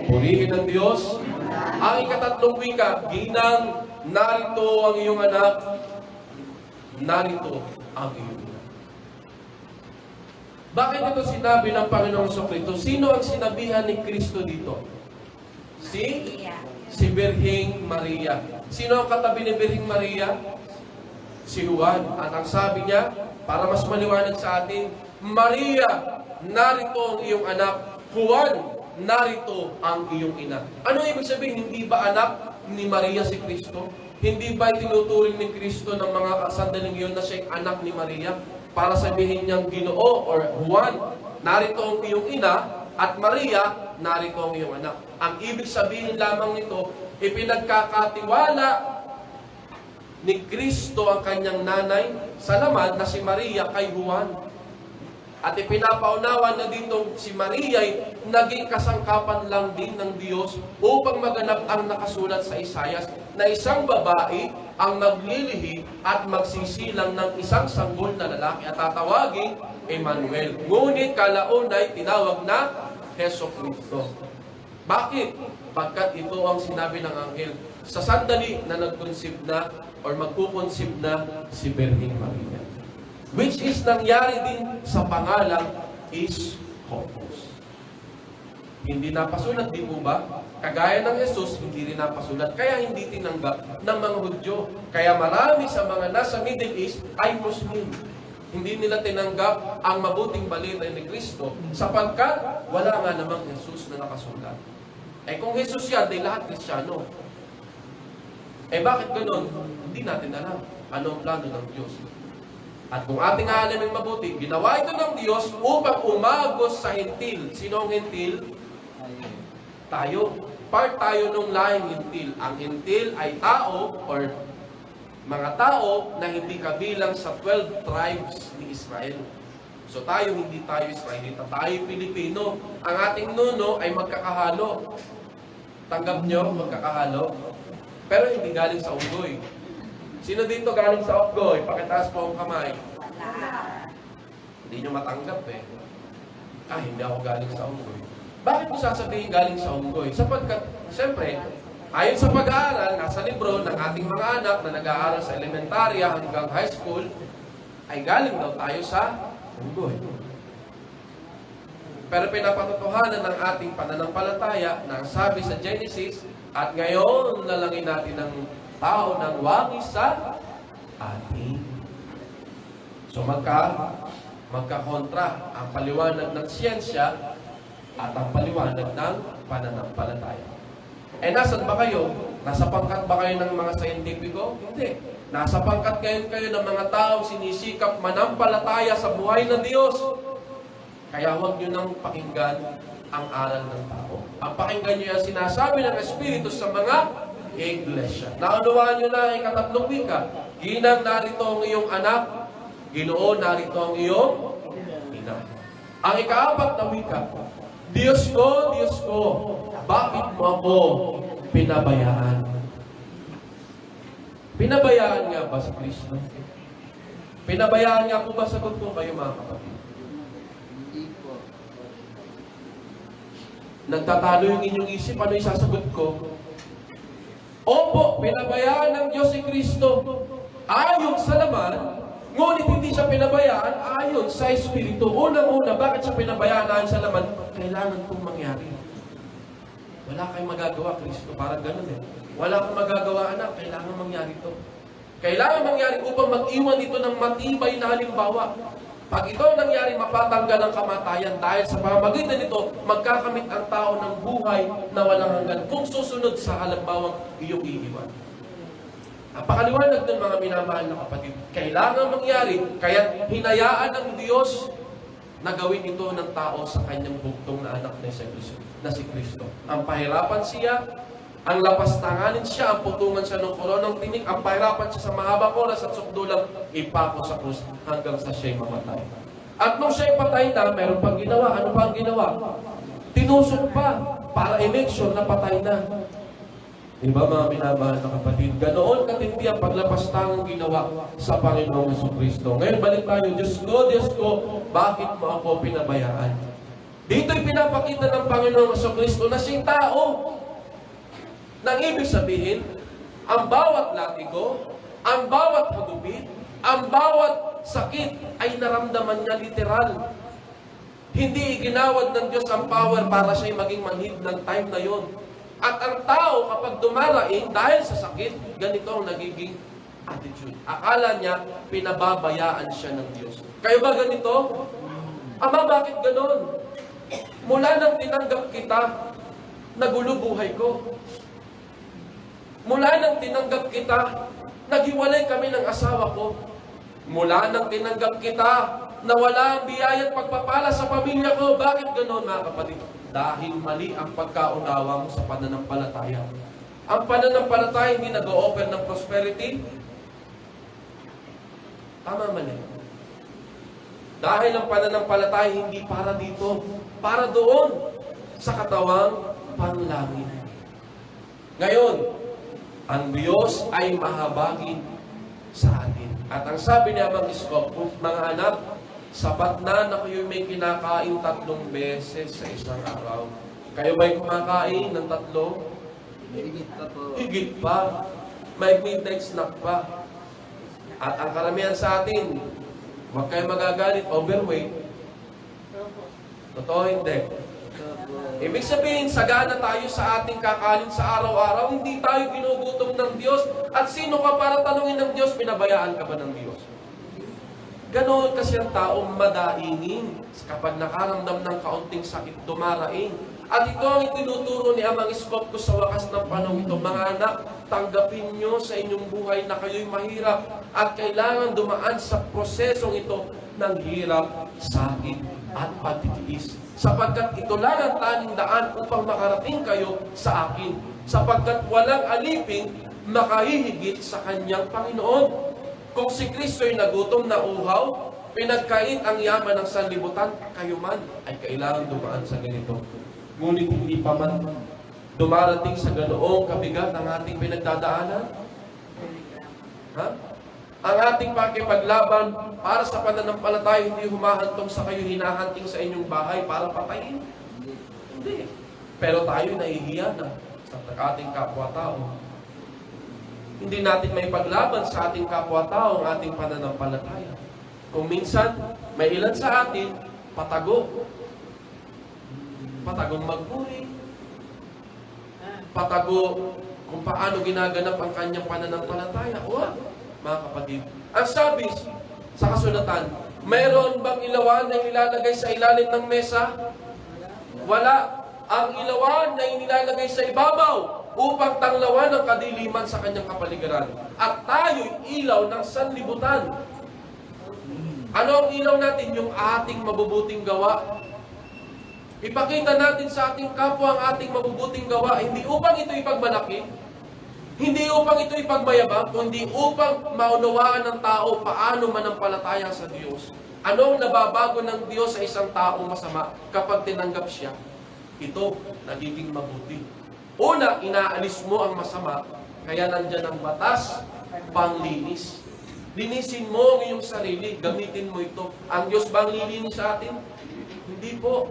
Purihin ng Diyos. Ang ikatatlong wika, ginang, narito ang iyong anak, narito ang iyong anak. Bakit ito sinabi ng Panginoong Jesucristo? Sino ang sinabihan ni Kristo dito? Si Birhing Maria. Sino ang katabi ni Birhing Maria? Si Juan. At ang sabi niya, para mas maliwanag sa atin, Maria, narito ang iyong anak. Juan, narito ang iyong ina. Ano ibig sabihin? Hindi ba anak ni Maria si Kristo? Hindi ba tinuturing ni Kristo ng mga sandaling iyon na siya'y anak ni Maria? Para sabihin niyang Ginoo or Juan, narito ang iyong ina, at Maria, narito ang iyong anak. Ang ibig sabihin lamang nito, ipinagkakatiwala ni Kristo ang kanyang nanay sa laman na si Maria kay Juan. At ipinapaunawa na dito si Maria ay naging kasangkapan lang din ng Diyos upang maganap ang nakasulat sa Isaias na isang babae ang maglilihi at magsisilang ng isang sanggol na lalaki at tatawaging Emmanuel. Ngunit kalaunay tinawag na Jesucristo. Bakit? Pagkat ito ang sinabi ng anghel sa sandali na nag-conceive na or magkukonsib na si Birheng Maria. Which is nangyari din sa pangalang Ischopos. Hindi napasulat, di po ba? Kagaya ng Jesus, hindi rin napasulat. Kaya hindi tinanggap ng mga Hudyo. Kaya marami sa mga nasa Middle East ay Muslim. Hindi nila tinanggap ang mabuting balita ni Kristo sapagkat wala nga namang Jesus na nakasulat. Eh kung Jesus yan, ay lahat Kristiyano. Eh bakit ganun? Hindi natin alam anong plano ng Diyos. At kung ating aalamin mabuti, ginawa ito ng Diyos upang umagos sa hintil. Sino ang hintil? Tayo. Part tayo nung lahing hintil. Ang hintil ay tao or mga tao na hindi kabilang sa 12 tribes ni Israel. So tayo, hindi tayo Israelita. Tayo Pilipino. Ang ating nuno ay magkakahalo. Tanggap nyo, magkakahalo. Pero hindi galing sa unggoy. Sino dito galing sa unggoy? Pakitaas po ang kamay. Hindi nyo matanggap eh. Hindi ako galing sa unggoy. Bakit mo sasabihin galing sa unggoy? Sapagkat, siyempre, ayon sa pag-aaral, nasa libro ng ating mga anak na nag-aaral sa elementarya hanggang high school, ay galing daw tayo sa unggoy. Pero pinapatotohanan ng ating pananampalataya na sabi sa Genesis, at ngayon lalangin natin ng tao ng wangis sa atin. So magkakontra ang paliwanag ng siyensya at ang paliwanag ng pananampalataya. Eh nasan ba kayo? Nasa pangkat ba kayo ng mga scientifico? Hindi. Nasa pangkat kayo ng mga taong sinisikap manampalataya sa buhay ng Diyos. Kaya huwag nyo nang pakinggan ang aral ng tao. Ang pakinggan nyo yung sinasabi ng Espiritu sa mga iglesia. Naunawaan nyo na ang ikatatlong wika. Ginang, narito ang iyong anak. Ginoo, narito ang iyong ina. Ang ikaapat na wika. Diyos ko, bakit mo ako pinabayaan? Pinabayaan nga ba si Kristo? Pinabayaan nga po ba? Sagot po kayo mga kapatid. Nagtatalo yung inyong isip, ano yung sasagot ko? Opo, pinabayaan ng Diyos si Kristo ayon sa laman, ngunit hindi siya pinabayaan ayon sa Espiritu. Unang-una, bakit siya pinabayaan ayon sa laman? Kailangan pong mangyari. Wala kayong magagawa, Kristo. Parang ganun eh. Wala kang magagawa, anak. Kailangan mangyari ito. Kailangan mangyari upang mag-iwan ito ng matibay na halimbawa. Pag ito nangyari, mapatanggal ang kamatayan dahil sa pamamagitan nito, magkakamit ang tao ng buhay na walang hanggan kung susunod sa halimbawang iyong iiwan. Napakaliwanag ng mga minamahal na kapatid. Kailangan mangyari, kaya hinayaan ng Diyos na gawin ito ng tao sa kanyang bugtong na anak na si Kristo. Ang pahirapan siya, ang lapastanganin siya, ang putungan siya ng koronang tinik, ang pahirapan siya sa mahabang oras at sukdulang ipako sa krus hanggang sa siya'y mamatay. At nung siya'y patay na, meron pang ginawa. Ano pa ang ginawa? Tinusok pa para i-make sure na patay na. Diba mga minamahal na kapatid? Ganoon katindi ang paglapastangang ginawa sa Panginoong Jesucristo. Ngayon balik tayo, Diyos ko, bakit mo ako pinabayaan? Dito'y pinapakita ng Panginoong Jesucristo na siyang tao. Nang ibig sabihin, ang bawat latigo, ang bawat hagupit, ang bawat sakit ay naramdaman niya literal. Hindi iginawad ng Diyos ang power para siya'y maging manhid ng time na yon. At ang tao kapag dumaraing dahil sa sakit, ganito ang nagiging attitude. Akala niya, pinababayaan siya ng Diyos. Kayo ba ganito? Ama, bakit ganon? Mula nang tinanggap kita, nagulo buhay ko. Mula nang tinanggap kita, naghiwalay kami ng asawa ko. Mula nang tinanggap kita, nawala ang biyaya at pagpapala sa pamilya ko. Bakit ganon, mga kapatid? Dahil mali ang pagkaunawa mo sa pananampalataya. Ang pananampalataya hindi nag-o-offer ng prosperity. Tama, mali. Dahil ang pananampalataya hindi para dito, para doon sa katawang panlangit. Ngayon, ang Diyos ay mahabagin sa atin. At ang sabi ni Amang Iskop, mga anak, sapat na kayo may kinakain 3 beses sa isang araw. Kayo ba'y kumakain ng 3? Higit pa po. Higit pa. May midnight snack pa. At ang karamihan sa atin, huwag kayo magagalit, overweight. Totoo, hindi. Ibig sabihin, sagana tayo sa ating kakanin sa araw-araw, hindi tayo ginugutom ng Diyos. At sino ka para tanungin ng Diyos, pinabayaan ka ba ng Diyos? Ganoon kasi ang taong madaingin. Kapag nakaramdam ng kaunting sakit, dumaraing. At ito ang itinuturo ni Amang Iskop ko sa wakas ng panahon ito. Mga anak, tanggapin nyo sa inyong buhay na kayo'y mahirap at kailangan dumaan sa prosesong ito ng hirap, sakit at pagtitiis. Sapagkat ito lang ang tanging daan upang makarating kayo sa akin. Sapagkat walang aliping makahihigit sa kanyang Panginoon. Kung si Kristo'y nagutom na uhaw, pinagkait ang yaman ng sanlibutan, kayo man ay kailangan dumaan sa ganito. Ngunit hindi pa man dumarating sa ganoong kabigat ang ating pinagdadaanan. Ha? Ang ating pakipaglaban para sa pananampalataya hindi humahantong sa kayo hinahanting sa inyong bahay para patayin. Hindi. Pero tayo nahihiya na sa ating kapwa-tao. Hindi natin may paglaban sa ating kapwa-tao ang ating pananampalataya. Kung minsan, may ilan sa atin, patago. Patagong magpuri. Patago kung paano ginaganap ang kanyang pananampalataya. Huwag, mga kapatid. Ang sabi sa kasulatan, mayroon bang ilawan na ilalagay sa ilalim ng mesa? Wala. Ang ilawan na inilalagay sa ibabaw upang tanglawan ang kadiliman sa kanyang kapaligiran. At tayo'y ilaw ng sanlibutan. Ano ang ilaw natin? Yung ating mabubuting gawa. Ipakita natin sa ating kapwa ang ating mabubuting gawa, hindi upang ito ipagmalaki, hindi upang ito ipagmayabang, kundi upang maunawaan ng tao paano manampalataya sa Diyos. Ano ang nababago ng Diyos sa isang tao masama kapag tinanggap siya? Ito, nagiging mabuti. Una, inaalis mo ang masama, kaya nandyan ang batas, panglinis. Linisin mo ang iyong sarili, gamitin mo ito. Ang Diyos bang lilinis sa atin? Hindi po.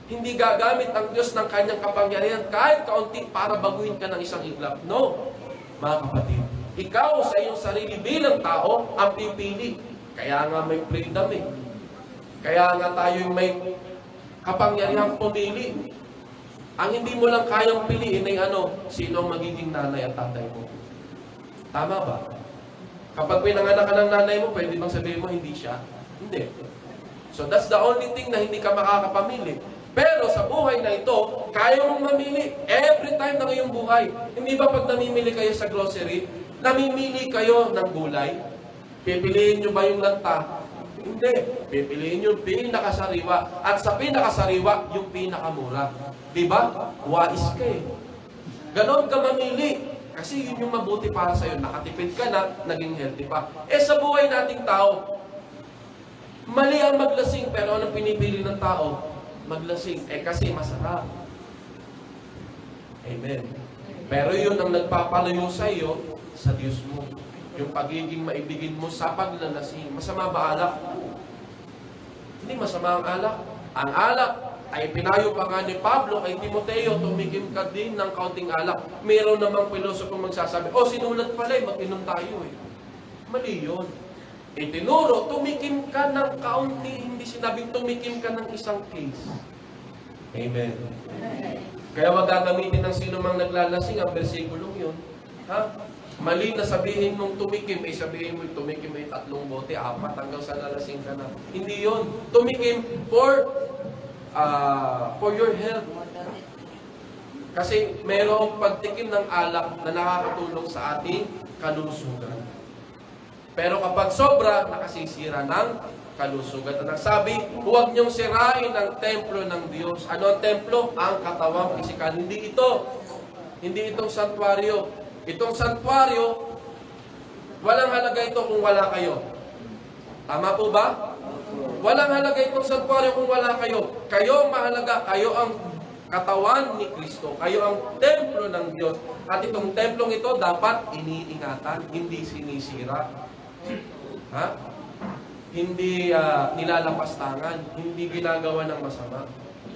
Hindi gagamit ang Diyos ng kanyang kapangyarihan kahit kaunti para baguhin ka ng isang iglap. No, mga kapatid. Ikaw sa iyong sarili bilang tao ang pipili. Kaya nga may freedom eh. Kaya nga tayo may kapangyarihang pumili. Ang hindi mo lang kayang piliin ay sino ang magiging nanay at tatay mo. Tama ba? Kapag pinanganak ka ng nanay mo, pwede bang sabihin mo hindi siya? Hindi. So that's the only thing na hindi ka makakapamili. Pero sa buhay na ito, kaya mong mamili every time ng iyong buhay. Hindi ba pag namimili kayo sa grocery, namimili kayo ng gulay? Pipiliin nyo ba yung lanta? Hindi. Pipiliin nyo yung pinakasariwa. At sa pinakasariwa, yung pinakamura. Diba? Wais ka eh. Ganon ka mamili. Kasi yun yung mabuti para sa'yo. Nakatipid ka na, naging healthy pa. Sa buhay nating tao, mali ang maglasing, pero anong pinipili ng tao? Maglasing. Kasi masarap. Amen. Pero yun ang nagpapalayo sa iyo sa Diyos mo. Yung pagiging maibigin mo sa paglalasing. Masama ba alak? Hindi masama ang alak. Ang alak ay pinayo pa nga ni Pablo kay Timoteo, tumikim ka din ng kaunting alak. Meron namang pilosopong magsasabi, sinulat pala mag-inom tayo eh. Mali yun. Itinuro, tumikim ka ng kaunti, hindi sinabing tumikim ka ng isang case. Amen. Kaya wag gagamitin ng sino mang naglalasing ang bersikulong yun. Ha? Mali na sabihin mong tumikim, sabihin mo tumikim ay 3 bote, 4 hanggang sa nalasing ka na. Hindi yon. Tumikim for your health. Kasi mayroong pagtikim ng alak na nakakatulong sa ating kalusugan. Pero kapag sobra, nakasisira ng kalusugan. At nagsabi, huwag niyong sirain ang templo ng Diyos. Ano ang templo? Ang katawang pisikal. Hindi ito. Hindi itong santuario. Itong santuario, walang halaga ito kung wala kayo. Tama po ba? Walang halaga itong santuario kung wala kayo. Kayo ang mahalaga. Kayo ang katawan ni Kristo. Kayo ang templo ng Diyos. At itong templong ito dapat iniingatan, hindi sinisira. Ha? Hindi nilalapastangan, hindi ginagawa ng masama.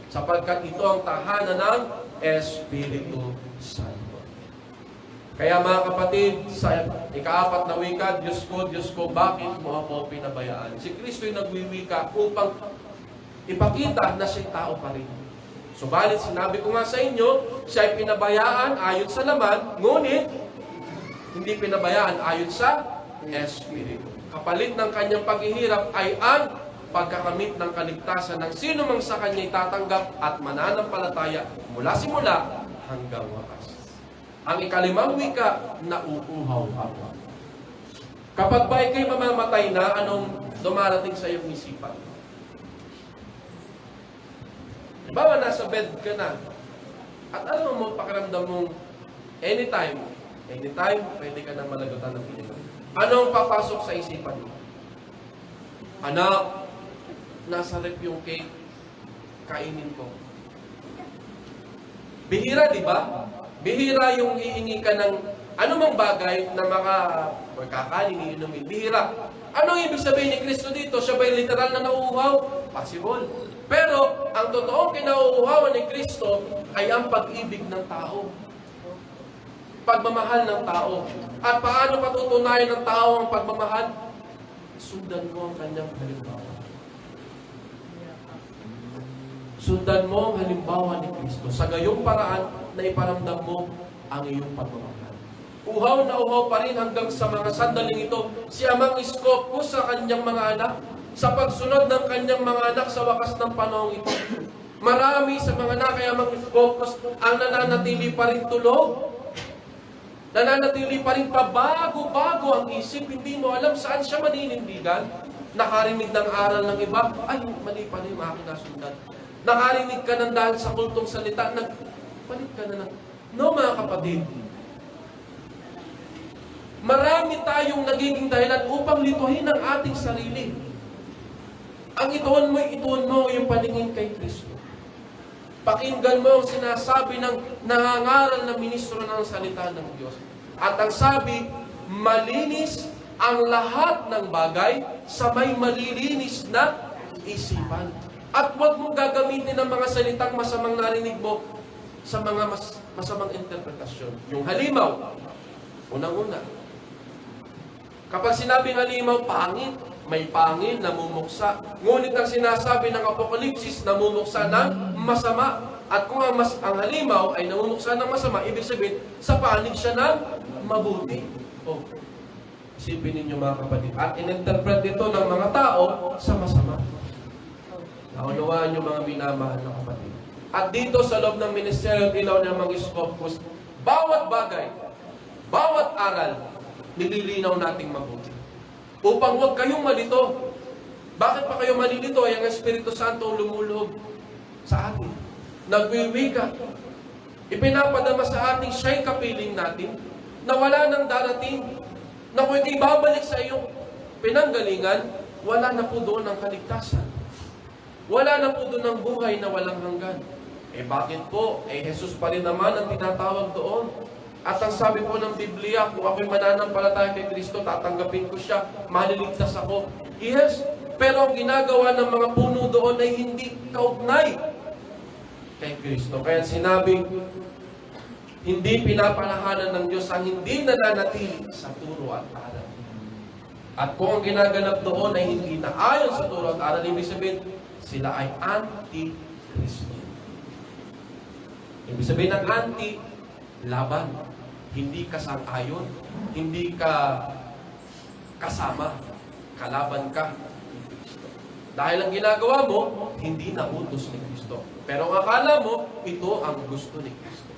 Sapagkat ito ang tahanan ng Espiritu Santo. Kaya mga kapatid, sa ika-4 na wika, Diyos ko, bakit mo ako pinabayaan? Si Kristo ay nagwiwika upang ipakita na siya'y tao pa rin. Subalit, sinabi ko nga sa inyo, siya ay pinabayaan ayon sa laman, ngunit hindi pinabayaan ayon sa Espiritu. Kapalit ng kanyang paghihirap ay ang pagkakamit ng kaligtasan ng sino mang sa kanya itatanggap at mananampalataya mula simula hanggang wakas. Ang ika-5 wika, nauuhaw ako. Kapag ba ikay mamamatay na, anong dumarating sa iyong isipan? Bawa nasa bed ka na. At ano mo pakiramdam mong anytime, pwede ka nang malagutan ng Pilipinas. Anong papasok sa isipan mo? Anak, nasa rep yung cake, kainin ko. Bihira, di ba? Bihira yung hihingi ka ng anumang bagay na kakanin, iinumin. Bihira. Anong ibig sabihin ni Kristo dito? Siya ba'y literal na nauuhaw? Possible. Pero, ang totoong kinauuhawan ni Kristo ay ang pag-ibig ng tao. Pagmamahal ng tao. At paano patutunayan ng tao ang pagmamahal? Sundan mo ang kanyang halimbawa. Sundan mo ang halimbawa ni Kristo. Sa gayong paraan na iparamdam mo ang iyong pagmamahal. Uhaw na uhaw pa rin hanggang sa mga sandaling ito, si Amang iskop ko sa kanyang mga anak, sa pagsunod ng kanyang mga anak sa wakas ng panahon ito. Marami sa mga anak kay Amang iskop ko ang nananatili pa rin tulog. Nananatili pa rin pabago-bago ang isip. Hindi mo alam saan siya maninindigan. Nakarinig ng aral ng iba, ay, mali pa rin yung aking nasundan. Nakarinig ka ng dahil sa kultong salita, nagpalit ka na ng... No, mga kapatid. Marami tayong nagiging dahilan upang lituhin ang ating sarili. Ang ituon mo yung paningin kay Kristo. Pakinggan mo ang sinasabi ng nangangaral na ministro ng salita ng Diyos. At ang sabi, malinis ang lahat ng bagay sa may malilinis na isipan. At huwag mong gagamitin ang mga salitang masamang narinig mo sa mga masamang interpretasyon. Yung halimaw, unang-una. Kapag sinabing halimaw, pangit. May pangin, namumuksa. Ngunit ang sinasabi ng Apokalipsis, namumuksa ng masama. At kung ang halimaw ay namumuksa ng masama, ibig sabihin, sa panig siya ng mabuti. Isipin ninyo mga kapatid. At in-interpret ito ng mga tao sa masama. Naunawaan nyo mga minamahal na kapatid. At dito sa loob ng Ministeryo at Ilaw ng mga Iskopos, bawat bagay, bawat aral, nililinaw nating mabuti. Upang huwag kayong malito. Bakit pa kayo malilito? Ay ang Espiritu Santo lumulog sa atin. Nagwiwika. Ipinapadama sa atin siya'y kapiling natin na wala nang darating. Na kung ika'y babalik sa iyong pinanggalingan, wala na po doon ang kaligtasan. Wala na po doon ang buhay na walang hanggan. Bakit po? Jesus pa rin naman ang tinatawag doon. At ang sabi po ng Biblia, kung ako'y mananampalataya kay Kristo, tatanggapin ko siya, maliligtas ako. Yes, pero ang ginagawa ng mga puno doon ay hindi kaugnay kay Kristo. Kaya sinabi, hindi pinapalahanan ng Diyos ang hindi nananatili sa turo at aral. At kung ang ginaganap doon ay hindi na ayon sa turo at aral, ibig sabihin, sila ay anti-Kristo. Ibig sabihin ng anti, laban. hindi ka sang-ayon, hindi ka kasama, kalaban ka ni Kristo. Dahil ang ginagawa mo, hindi na utos ni Kristo. Pero ang akala mo, ito ang gusto ni Kristo.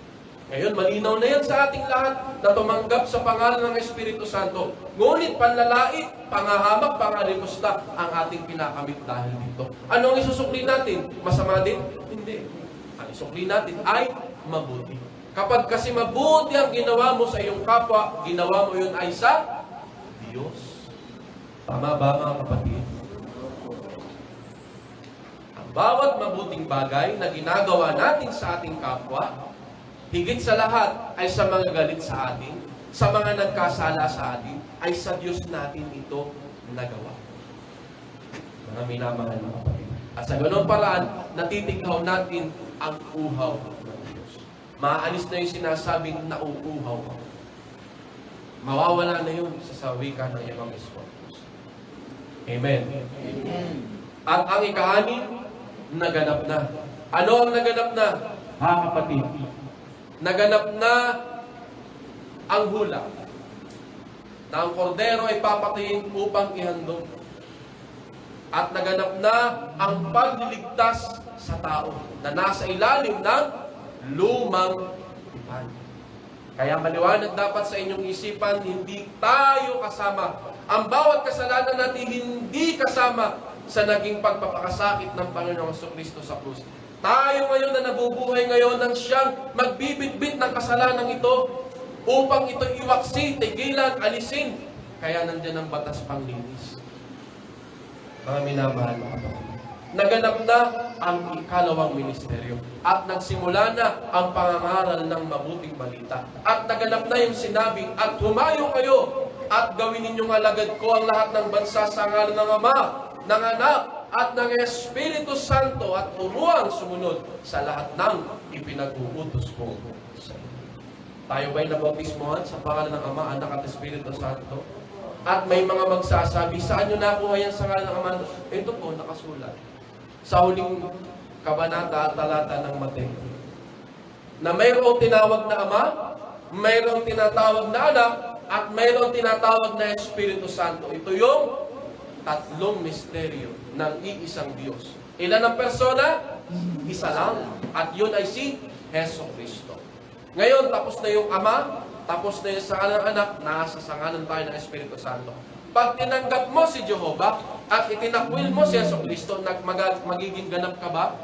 Ngayon, malinaw na yan sa ating lahat na tumanggap sa pangalan ng Espiritu Santo. Ngunit panlalait, pangahamak, pangalimusta ang ating pinakamit dahil dito. Ano ang isusukli natin? Masama din? Hindi. Ang isukli natin ay mabuti. Kapag kasi mabuti ang ginawa mo sa iyong kapwa, ginawa mo yun ay sa Diyos. Tama ba mga kapatid? Ang bawat mabuting bagay na ginagawa natin sa ating kapwa, higit sa lahat ay sa mga galit sa atin, sa mga nagkasala sa atin, ay sa Diyos natin ito nagawa. Mga minamahal na kapatid. At sa ganung paraan, natitighaw natin ang uhaw ng Diyos. Maalis na yung sinasabing nauuhaw ako. Mawawala na yun sa wika ng Evangelist Corpus. Amen. Amen. At ang ika-anim, naganap na. Ano ang naganap na? Mga kapatid, naganap na ang hula na ang kordero ay papatayin upang ihandog. At naganap na ang pagliligtas sa tao na nasa ilalim ng lumang tipan. Kaya maliwanag dapat sa inyong isipan, hindi tayo kasama. Ang bawat kasalanan natin hindi kasama sa naging pagpapakasakit ng Panginoong Jesucristo sa krus. Tayo ngayon na nabubuhay ngayon nang siyang magbibitbit ng kasalanan ito upang ito iwaksi, tigilan, alisin. Kaya nandiyan ang batas panglinis. Mga minamahal na kapatid. Naganap na ang ikalawang ministeryo at nagsimula na ang pangangaral ng mabuting balita. At naganap na yung sinabing, at humayo kayo at gawin ninyong alagad ko ang lahat ng bansa sa ngalan ng Ama, ng Anak, at ng Espiritu Santo at turuang sumunod sa lahat ng ipinag-uutos ko sa inyo. Tayo ba'y nabautismohan sa pangalan ng Ama, Anak at Espiritu Santo? At may mga magsasabi, saan nyo nakuha yan sa ngalan ng Ama? Ito po, nakasulat. Sa huling kabanata at talata ng Mateo. Na mayroong tinawag na Ama, mayroong tinatawag na Anak, at mayroong tinatawag na Espiritu Santo. Ito yung tatlong misteryo ng iisang Diyos. Ilan ang persona? Isa lang. At yun ay si Jesucristo. Ngayon, tapos na yung Ama, tapos na yung sa ngalan ng Anak, nasa sa ngalan tayo ng Espiritu Santo. Pag tinanggap mo si Jehovah at itinakwil mo si Jesucristo, magiging ganap ka ba?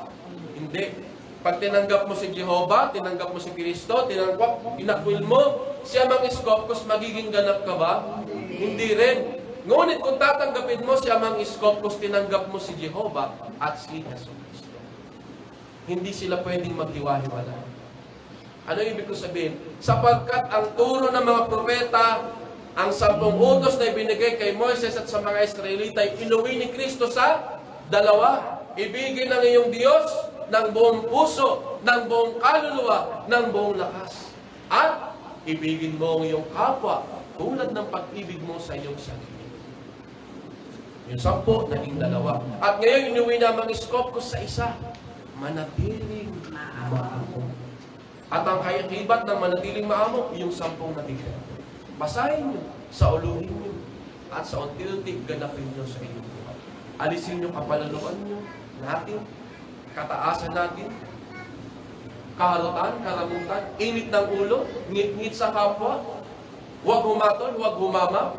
Hindi. Pag tinanggap mo si Jehovah, tinanggap mo si Kristo, tinakwil mo si Amang Iskopkos, magiging ganap ka ba? Hindi rin. Ngunit kung tatanggapin mo si Amang Iskopkos, tinanggap mo si Jehovah at si Jesucristo. Hindi sila pwedeng maghiwa-hiwala. Ano ibig ko sabihin? Sapagkat ang turo ng mga propeta, ang 10 utos na ibinigay kay Moises at sa mga Israelita ay inuwi ni Kristo sa dalawa. Ibigin ng iyong Diyos ng buong puso, ng buong kaluluwa, ng buong lakas. At ibigin mo ang iyong kapwa tulad ng pag-ibig mo sa iyong sarili. Yung 10, naging 2. At ngayon inuwi na mga Iskopkos sa isa. Manatiling maamo. At ang kayakibat ng manatiling maamo, yung 10 natitira. Basahin nyo, sauluhin nyo, at sa unti-unti ganapin nyo sa inyong buhay. Alisin nyo kapalaluan nyo natin, kataasan natin, kaharutan, karamutan, init ng ulo, ngit-ngit sa kapwa, huwag humatol, huwag humama,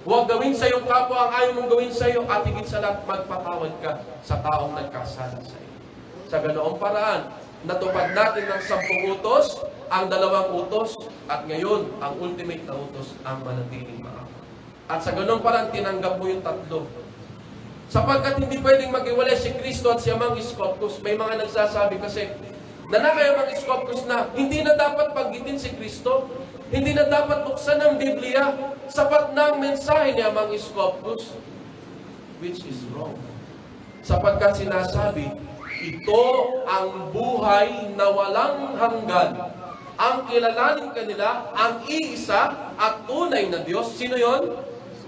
huwag gawin sa iyong kapwa ang ayaw mong gawin sa iyo, at higit sa lahat, magpatawad ka sa taong nagkasala sa iyo. Sa ganoong paraan, natupad natin ng 10 utos, ang 2 utos, at ngayon, ang ultimate na utos, ang manatiling maamo. At sa ganun parang tinanggap mo yung 3. Sapagkat hindi pwedeng maghiwalay si Kristo at si Amang Iskopkos. May mga nagsasabi kasi, nanakay Amang Iskopkos na, hindi na dapat paggitin si Kristo, hindi na dapat buksan ang Biblia, sapat na ang mensahe ni Amang Iskopkos, which is wrong. Sapagkat sinasabi, ito ang buhay na walang hanggan. Ang kilalanin kanila, ang iisa at tunay na Diyos. Sino yon?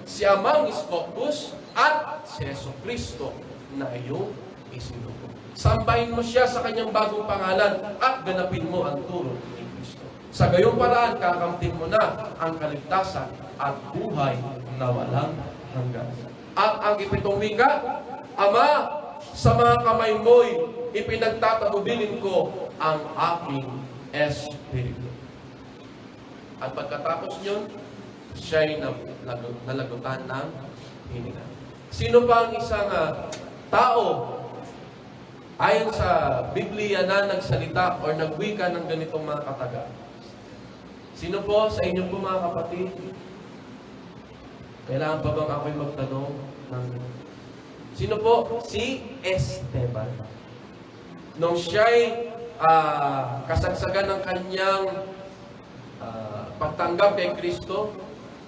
Si Amang Iskopkos at si Jesucristo na iyong isinugo. Sambahin mo siya sa kanyang bagong pangalan at ganapin mo ang turo ni Kristo. Sa gayong paraan, kakamtin mo na ang kaligtasan at buhay na walang hanggan. At ang ipitong wika, Ama, sa mga kamay mo'y ipinagtatagubilin ko ang aking espiritu. At pagkatapos yun, siya'y nalagutan ng hininga. Sino pa ang isang tao ayon sa Biblia na nagsalita o nagwika ng ganitong mga kataga? Sino po sa inyo po mga kapatid? Kailangan pa bang ako'y magtanong ng... Sino po? Si Esteban. Nung siya'y kasagsagan ng kanyang pagtanggap kay Kristo,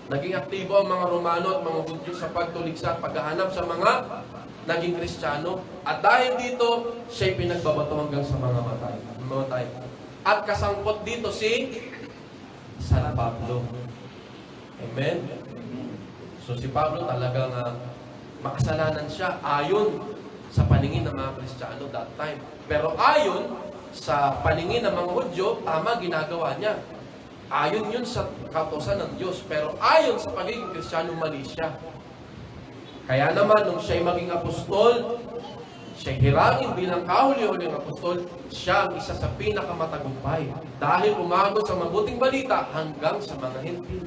naging aktibo ang mga Romano at mga Hudyo sa pagtuligsa at paghahanap sa mga naging Kristiyano. At dahil dito, siya'y pinagbabato hanggang sa mga matay. At kasangkot dito si San Pablo. Amen? So si Pablo talagang makasalanan siya ayon sa paningin ng mga Kristiyano that time. Pero ayon sa paningin ng mga Hudyo, tama ginagawa niya. Ayon yun sa kautusan ng Diyos. Pero ayon sa pagiging Kristiyano, mali siya. Kaya naman, nung siya'y maging apostol, siya'y hirangin bilang kahuli-huling apostol, siya ang isa sa pinakamatagumpay. Dahil umabot sa mabuting balita hanggang sa mga hentil.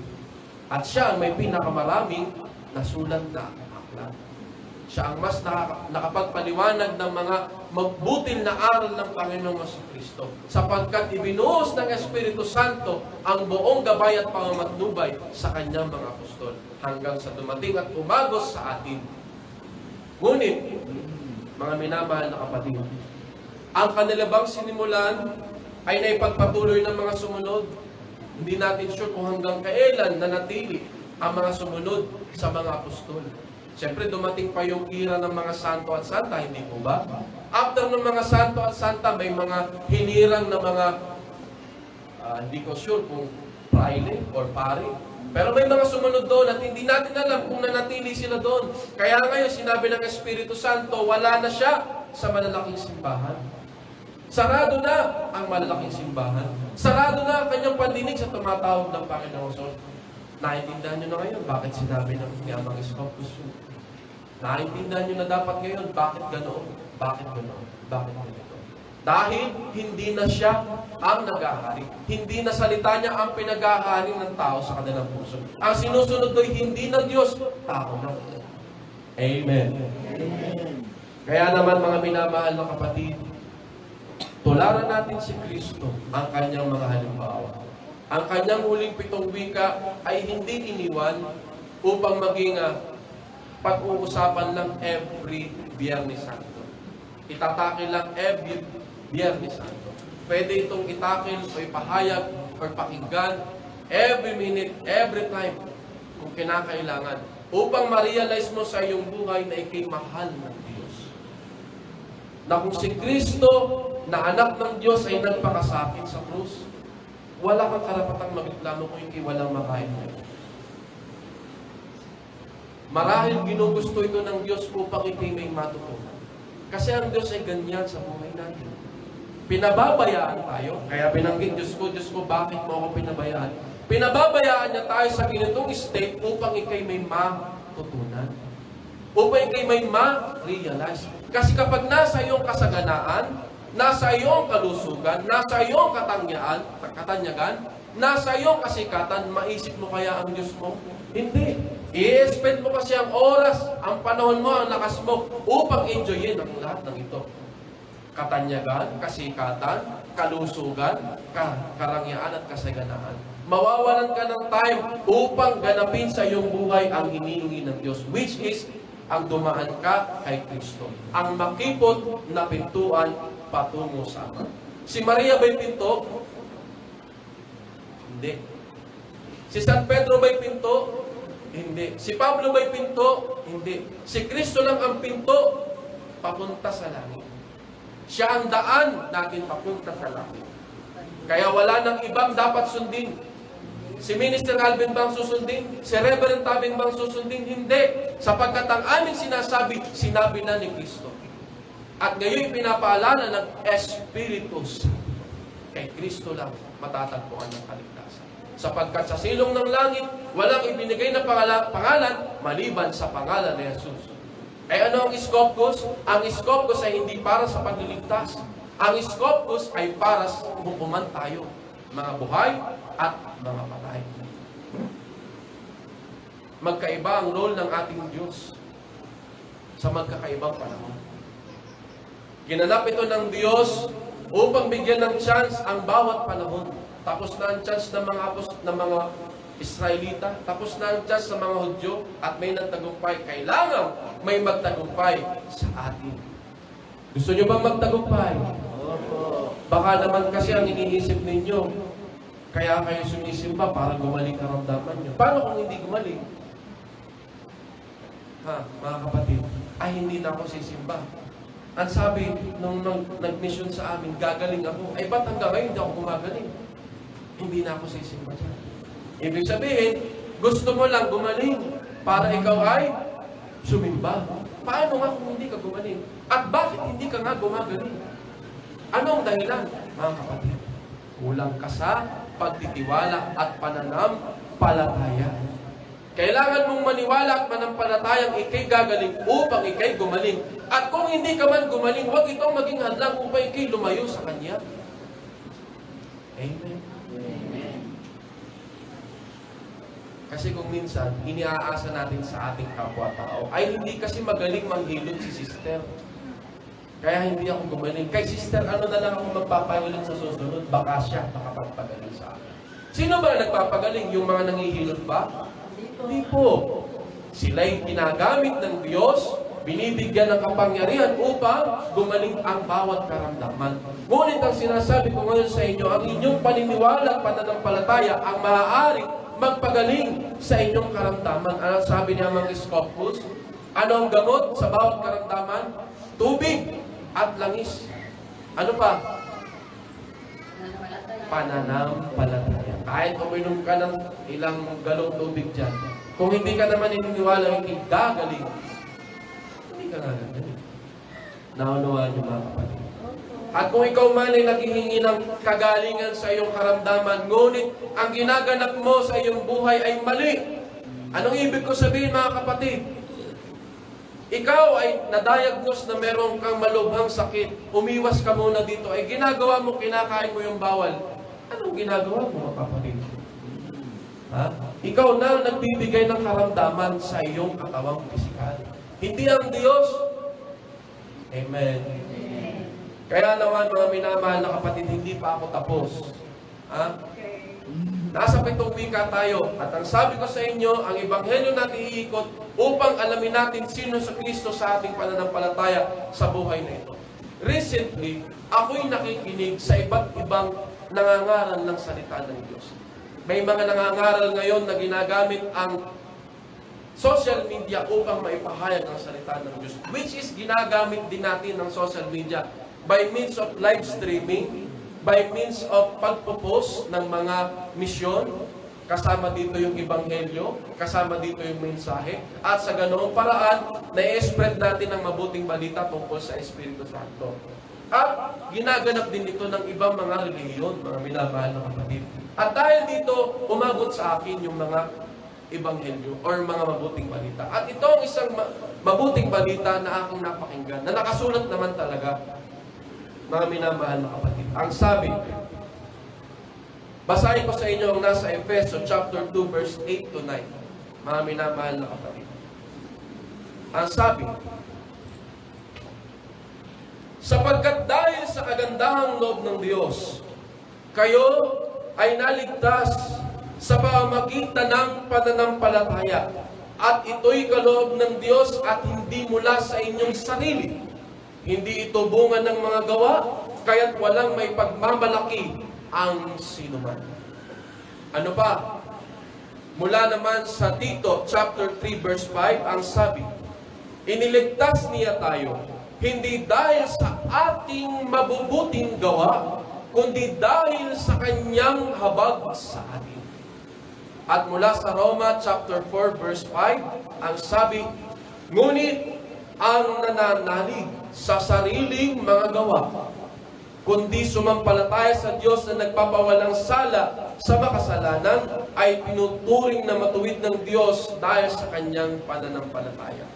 At siya ang may pinakamaraming nasulat na aklat. Siya ang mas nakapagpaliwanag ng mga magbutil na aral ng Panginoong Kristo. Sapagkat ibinuhos ng Espiritu Santo ang buong gabay at pamamatnubay sa kanyang mga apostol hanggang sa dumating at umagos sa atin. Ngunit, mga minamahal na kapatid, ang kanila bang sinimulan ay naipagpatuloy ng mga sumunod? Hindi natin sure kung hanggang kailan nanatili ang mga sumunod sa mga apostol. Siyempre, dumating pa yung era ng mga santo at santa, hindi po ba? After ng mga santo at santa, may mga hinirang na mga, hindi ko sure kung praile or pare. Pero may mga sumunod doon at hindi natin alam kung nanatili sila doon. Kaya ngayon, sinabi ng Espiritu Santo, wala na siya sa malalaking simbahan. Sarado na ang malalaking simbahan. Sarado na ang kanyang pandinig sa tumatawag ng Panginoon. Naintindihan nyo na ngayon bakit sinabi ng Yamang Scopus yun. Naintindihan nyo na dapat ngayon bakit ganoon. Bakit ganoon? Bakit ganito? Dahil hindi na siya ang nag-ahari. Hindi na salita niya ang pinag-ahari ng tao sa kanilang puso. Ang sinusunod do'y hindi ng Diyos, tao na. Amen. Amen. Kaya naman mga minamahal na kapatid, tularan natin si Kristo ang kanyang mga halimbawa. Ang kanyang huling 7 wika ay hindi iniwan upang maging pag-uusapan lang every Biyernes Santo. Itatake lang every Biyernes Santo. Pwede itong itakil o ipahayag o pakinggan every minute, every time kung kinakailangan upang ma-realize mo sa iyong buhay na ikay mahal ng Diyos. Na kung si Kristo na anak ng Diyos ay nagpakasakit sa krus, wala kang karapatang magreklamo kung ikay walang makain ngayon. Marahil ginugusto ito ng Diyos upang ikay may matutunan. Kasi ang Diyos ay ganyan sa buhay natin. Pinababayaan tayo. Kaya binanggit, Diyos ko, bakit mo ako pinabayaan? Pinababayaan niya tayo sa ganitong state upang ikay may matutunan. Upang ikay may ma-realize. Kasi kapag nasa iyong kasaganaan, nasa iyong kalusugan, nasa iyong katanyagan, nasa iyong kasikatan, maisip mo kaya ang Diyos mo? Hindi. I-spend mo kasi ang oras, ang panahon mo, ang lakas mo, upang enjoyin ang lahat ng ito. Katanyagan, kasikatan, kalusugan, karangyaan at kasaganaan. Mawawalan ka ng time upang ganapin sa iyong buhay ang hinihingi ng Diyos, which is ang dumaan ka kay Kristo. Ang makipot na pintuan patungo sa Ama. Si Maria ba'y pinto? Hindi. Si San Pedro ba'y pinto? Hindi. Si Pablo ba'y pinto? Hindi. Si Kristo lang ang pinto papunta sa langit. Siya ang daan natin papunta sa langit. Kaya wala nang ibang dapat sundin. Si Minister Alvin bang susundin? Si Reverend Tabing bang susundin? Hindi. Sapagkat ang aming sinasabi, sinabi na ni Kristo. At ngayon pinapaalala ng Espiritu Santo. kay Kristo lang matatagpuan ng kaligtasan. Sapagkat sa silong ng langit, walang ibinigay na pangalan maliban sa pangalan ni Jesus. Ay ano ang Iskopos? Ang Iskopos ay hindi para sa pagliligtas. Ang Iskopos ay para sa umupuman tayo, mga buhay at mga patay. Magkaiba ang role ng ating Diyos sa magkakaibang panahon. Ginanap ito ng Diyos upang bigyan ng chance ang bawat panahon. Tapos na ang chance ng mga Israelita, tapos na ang chance ng mga Hudyo, at may nagtagumpay. Kailangan may magtagumpay sa atin. Gusto nyo bang magtagumpay? Baka naman kasi ang iniisip ninyo, kaya kayo sumisimba para gumaling karamdaman nyo. Paano kung hindi gumaling? Mga kapatid, ay hindi na ako sisimba. Ang sabi nung nag-mission sa amin, gagaling ako. Ay ba't hanggang ngayon hindi ako gumagaling? Hindi na ako sisimba dyan. Ibig sabihin, gusto mo lang gumaling para ikaw ay sumimba. Paano nga kung hindi ka gumaling? At bakit hindi ka nga gumagaling? Anong dahilan, mga kapatid? Kulang ka sa pagtitiwala at pananampalataya. Kailangan mong maniwala at manampalatayang ikay gagaling upang ikay gumaling. At kung hindi ka man gumaling, huwag itong maging hadlang upang ikay lumayo sa Kanya. Amen. Amen. Kasi kung minsan, iniaasa natin sa ating kapwa-tao, ay hindi kasi magaling manghilot si sister. Kaya hindi ako gumaling. Kay sister, ano na lang ako magpapahilot sa susunod? Baka siya makapagpagaling sa akin. Sino ba nagpapagaling? Yung mga nanghihilot ba? Hindi po. Sila'y ginagamit ng Diyos, binibigyan ng kapangyarihan upang gumaling ang bawat karamdaman. Ngunit ang sinasabi ko ngayon sa inyo, ang inyong paniniwala at pananampalataya ang maaaring magpagaling sa inyong karamdaman. Ano sabi niya mga Iskopos? Ano ang gamot sa bawat karamdaman? Tubig at langis. Ano pa? Pananampalataya. Kahit uminom ka ng ilang galong tubig dyan, kung hindi ka naman ininiwala, hindi gagaling. Hindi ka gagaling. Naunawaan niyo mga kapatid. At kung ikaw man ay naghihingi ng kagalingan sa iyong karamdaman, ngunit ang ginaganap mo sa iyong buhay ay mali. Anong ibig ko sabihin mga kapatid? Ikaw ay na-diagnose na meron kang malubhang sakit, umiwas ka muna dito, ay ginagawa mo, kinakain mo yung bawal. Anong ginagawa mo mga kapatid? Ikaw na nagbibigay ng karamdaman sa iyong katawang pisikal. Hindi ang Diyos. Amen. Kaya naman mga minamahal na kapatid, hindi pa ako tapos. Nasa 7 wika tayo. At ang sabi ko sa inyo, ang ebanghelyo natin iikot upang alamin natin sino sa Kristo sa ating pananampalataya sa buhay na ito. Recently, ako'y nakikinig sa iba't ibang nangangaral ng salita ng Diyos. May mga nangangaral ngayon na ginagamit ang social media upang maipahayag ang salita ng Diyos, which is ginagamit din natin ng social media by means of live streaming, by means of pagpo-post ng mga misyon, kasama dito yung ebanghelyo, kasama dito yung mensahe, at sa ganoong paraan, na-spread natin ang mabuting balita tungkol sa Espiritu Santo. At ginaganap din ito ng ibang mga relihiyon, mga minamahal na kapatid. At dahil dito, umabot sa akin yung mga ebanghelyo or mga mabuting balita. At ito ang isang mabuting balita na aking napakinggan, na nakasulat naman talaga, mga minamahal na kapatid. Ang sabi, basahin ko sa inyo ang nasa Efeso chapter 2 verse 8 to 9. Mga minamahal na kapatid. Ang sabi, sapagkat dahil sa kagandahang loob ng Diyos, kayo ay naligtas sa pamamagitan ng pananampalataya. At ito'y kaloob ng Diyos at hindi mula sa inyong sarili. Hindi ito bunga ng mga gawa, kaya't walang may pagmamalaki ang sinuman. Ano pa? Mula naman sa Tito, chapter 3, verse 5, ang sabi, iniligtas niya tayo, hindi dahil sa ating mabubuting gawa, kundi dahil sa kanyang habag sa atin. At mula sa Roma, chapter 4, verse 5, ang sabi, ngunit ang nananalig sa sariling mga gawa kundi sumampalataya sa Diyos na nagpapawalang sala sa makasalanan ay pinuturing na matuwid ng Diyos dahil sa kanyang pananampalataya.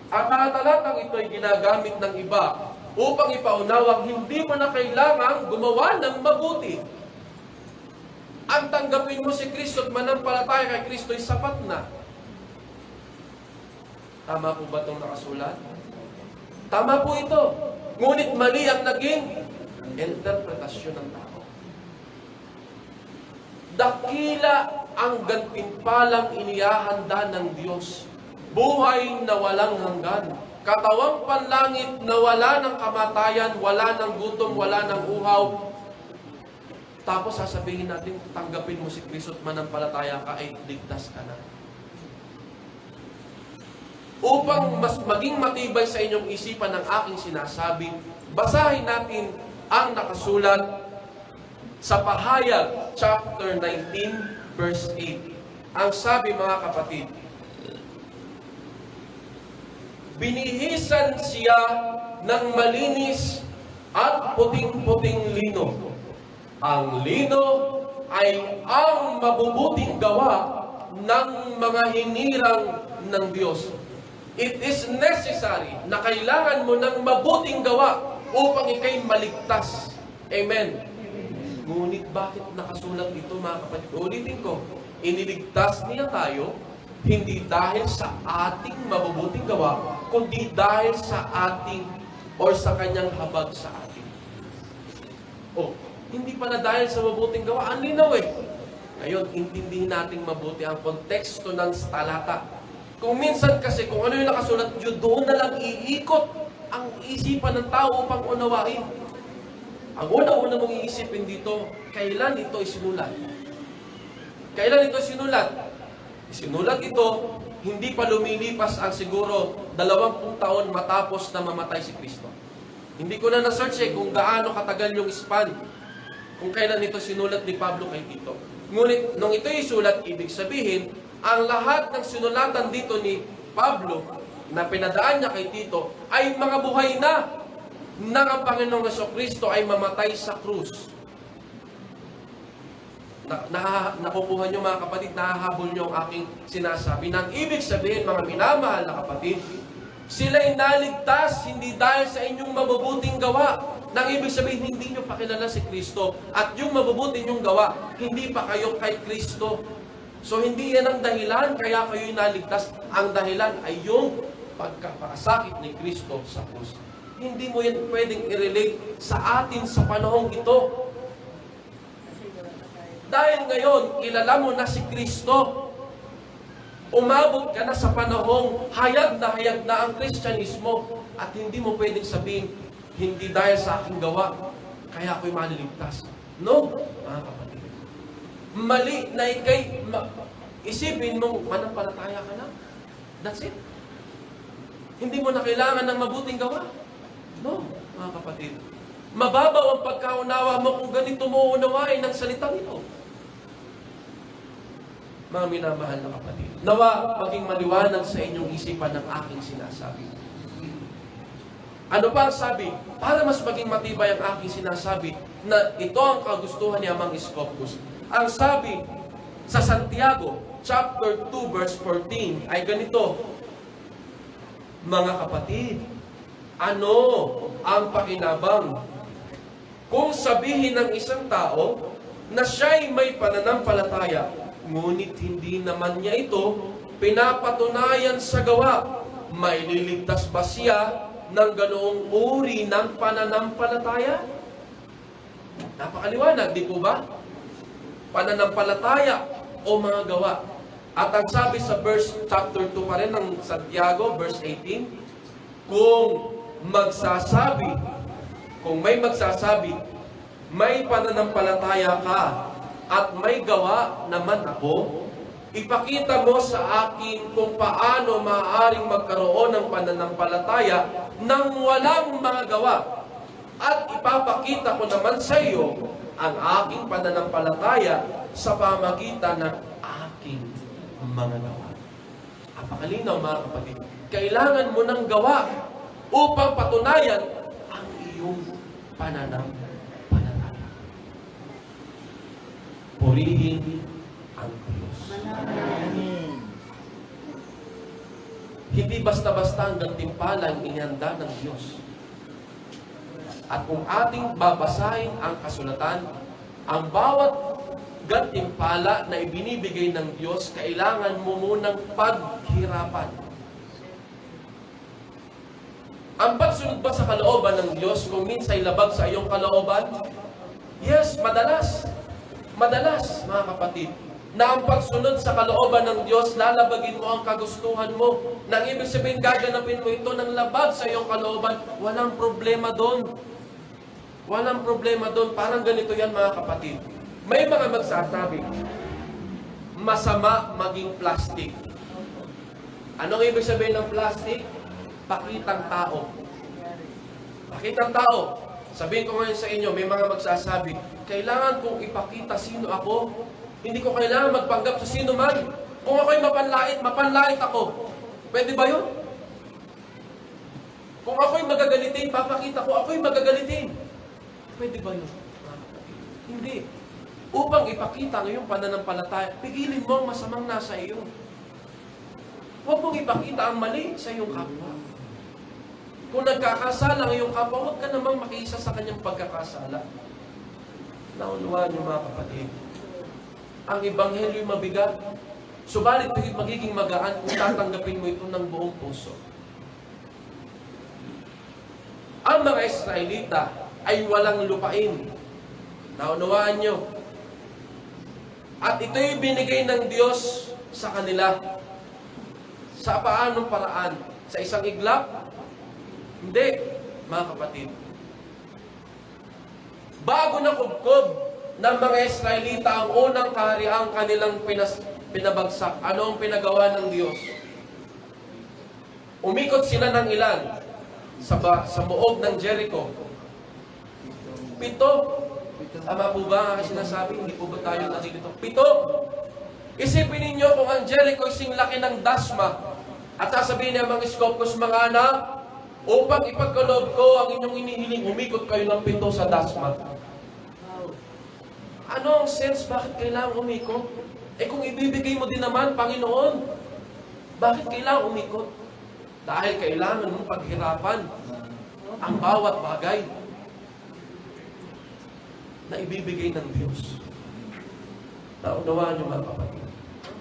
Ang mga talatang ito ay ginagamit ng iba upang ipaunawang hindi mo na kailangang gumawa ng mabuti. Ang tanggapin mo si Kristo at manampalataya kay Kristo ay sapat na. Tama po ba itong nakasulat? Tama po ito. Ngunit mali ang naging interpretasyon ng tao. Dakila ang gantimpalang inihahanda ng Diyos. Buhay na walang hanggan. Katawang panlangit na wala ng kamatayan, wala ng gutom, wala ng uhaw. Tapos sasabihin natin, tanggapin mo si Kristo at manampalataya ka, ay ligtas ka na. Upang mas maging matibay sa inyong isipan ng aking sinasabi, basahin natin ang nakasulat sa Pahayag, chapter 19, verse 8. Ang sabi, mga kapatid, binihisan siya ng malinis at puting-puting lino. Ang lino ay ang mabubuting gawa ng mga hinirang ng Diyos. It is necessary na kailangan mo ng mabuting gawa upang ikay maligtas. Amen. Ngunit bakit nakasulat ito, mga kapatid? Ulitin ko, iniligtas niya tayo hindi dahil sa ating mabubuting gawa, kundi dahil sa ating or sa kanyang habag sa atin. Hindi pala dahil sa mabuting gawa. Ang linaw eh. Ngayon, intindihin natin mabuti ang konteksto ng talata. Kung minsan kasi, kung ano yung nakasulat yun, doon na lang iikot ang isipan ng tao upang unawain. Ang una-una mong iisipin dito, kailan ito isinulat? Kailan ito sinulat? Sinulat ito, hindi pa lumilipas ang siguro 20 taon matapos na mamatay si Kristo. Hindi ko na na-search kung gaano katagal yung span, kung kailan ito sinulat ni Pablo kay Tito. Ngunit, nung ito isulat, ibig sabihin, ang lahat ng sinulatan dito ni Pablo na pinadaan niya kay Tito ay mga buhay na ang Panginoong Jesucristo ay mamatay sa krus. Nakukuha nyo, mga kapatid, nahahabol nyo ang aking sinasabi. Nang ibig sabihin, mga minamahal na kapatid, sila'y naligtas hindi dahil sa inyong mabubuting gawa. Nang ibig sabihin, hindi nyo pakilala si Kristo. At yung mabubuting nyong gawa, hindi pa kayo kay Kristo. So, hindi yan ang dahilan kaya kayo'y naligtas. Ang dahilan ay yung pagkapakasakit ni Kristo sa krus. Hindi mo yan pwedeng i-relate sa atin sa panahong ito. Dahil ngayon, kilala mo na si Kristo. Umabot ka na sa panahong hayag na ang Kristyanismo. At hindi mo pwedeng sabihin, hindi dahil sa aking gawa, kaya ako'y maliligtas. No, mga kapatid. Mali na ikay, isipin mong manampalataya ka na. That's it. Hindi mo na kailangan ng mabuting gawa. No, mga kapatid. Mababaw ang pagkaunawa mo kung ganito mo unawain ng salitang ito. Mga minamahal na kapatid, nawa maging maliwanag sa inyong isipan ng aking sinasabi. Ano pa ang sabi? Para mas maging matibay ang aking sinasabi na ito ang kagustuhan ni Amang Scopus. Ang sabi sa Santiago, chapter 2, verse 14, ay ganito, mga kapatid, ano ang pakinabang kung sabihin ng isang tao na siya'y may pananampalataya, ngunit hindi naman niya ito pinapatunayan sa gawa? May liligtas ba siya ng ganoong uri ng pananampalataya? Napakaliwanag, di po ba? Pananampalataya o mga gawa. At ang sabi sa verse chapter 2 pa rin ng Santiago, verse 18, kung may magsasabi, may pananampalataya ka at may gawa naman ako, ipakita mo sa akin kung paano maaaring magkaroon ng pananampalataya nang walang mga gawa. At ipapakita ko naman sa iyo ang aking pananampalataya sa pamagitan ng aking mga gawa. Apakalinaw, mga kapatid. Kailangan mo ng gawa upang patunayan ang iyong pananampalataya. purihin ang Diyos. Hindi basta-basta ang gantimpala ang inihanda ng Diyos. At kung ating babasahin ang kasulatan, ang bawat gantimpala na ibinibigay ng Diyos, kailangan mo munang paghirapan. Ang pagsunod ba sa kalooban ng Diyos kung minsa'y labag sa iyong kalooban? Yes, madalas. Madalas, mga kapatid, na ang pagsunod sa kalooban ng Diyos, lalabagin mo ang kagustuhan mo. Nang ibig sabihin, gaganapin mo ito ng labag sa iyong kalooban, walang problema doon. Walang problema doon. Parang ganito yan, mga kapatid. May mga magsasabi, masama maging plastic. Anong ibig sabihin ng plastic? Pakitang tao. Pakitang tao. Sabihin ko ngayon sa inyo, may mga magsasabi, kailangan kong ipakita sino ako. Hindi ko kailangan magpanggap sa sino man. Kung ako'y mapanlait, mapanlait ako. Pwede ba yun? Kung ako'y magagalitin, papakita ko ako'y magagalitin. Pwede ba yun? Hindi. Upang ipakita ngayong pananampalataya, pigilin mo ang masamang nasa iyo. Huwag mong ipakita ang mali sa iyong kapwa. Kung nagkakasala ang iyong kapwa, huwag ka namang makiisa sa kanyang pagkakasala. Naunawaan niyo, mga kapatid. Ang ebanghelyo'y mabigat. Subalit magiging magaan kung tatanggapin mo ito ng buong puso. Ang mga Israelita ay walang lupain. Naunawaan nyo. At ito'y binigay ng Diyos sa kanila. Sa paanong paraan? Sa isang iglap? Hindi, mga kapatid. Bago na kubkob ng mga Israelita ang unang kahariang kanilang pinabagsak, ano ang pinagawa ng Diyos? Umikot sila ng ilan sa buog ng Jericho. 7. Tama po ba ang sinasabi? Hindi po ba tayo nandito? 7. Isipin ninyo kung ang Jericho ising laki ng dasma at sasabihin niya mga Skopos, mga anak, upang ipagkaloob ko ang inyong inihiling, umikot kayo ng 7 sa dasma. Ano ang sense? Bakit kailangan umikot? Eh kung ibibigay mo din naman, Panginoon, bakit kailangan umikot? Dahil kailangan mong paghirapan ang bawat bagay na ibibigay ng Diyos. Naunawaan niyo, mga kapatid.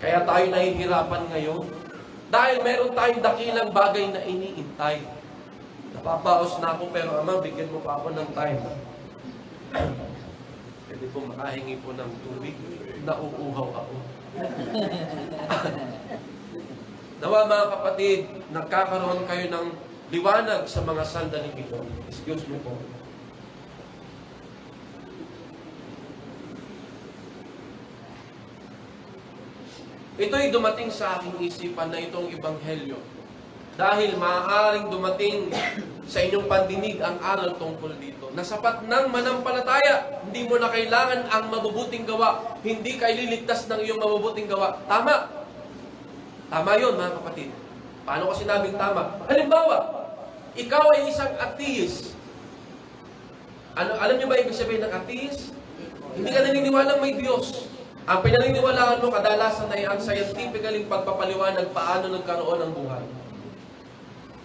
Kaya tayo nahihirapan ngayon dahil meron tayong dakilang bagay na iniintay. Napapaos na ako, pero Ama, bigyan mo pa ako ng time. Pwede po makahingi po ng tubig. Nauuhaw ako. Nawa, mga kapatid, nagkakaroon kayo ng liwanag sa mga sandaling ito. Excuse me po. Ito'y dumating sa aking isipan na itong ebanghelyo. Dahil maaaring dumating sa inyong pandinig ang aral tungkol dito. Na sapat ng manampalataya, hindi mo na kailangan ang mabubuting gawa. Hindi ka ililigtas ng iyong mabubuting gawa. Tama. Tama yun, mga kapatid. Paano ko sinabing tama? Halimbawa, ikaw ay isang atheist. Alam niyo ba ibig sabihin ng atheist? Hindi ka naniniwalang may Diyos. Ang pinaniniwalaan mo kadalasan ay ang scientifically pagpapaliwanag paano nagkaroon ng buhay.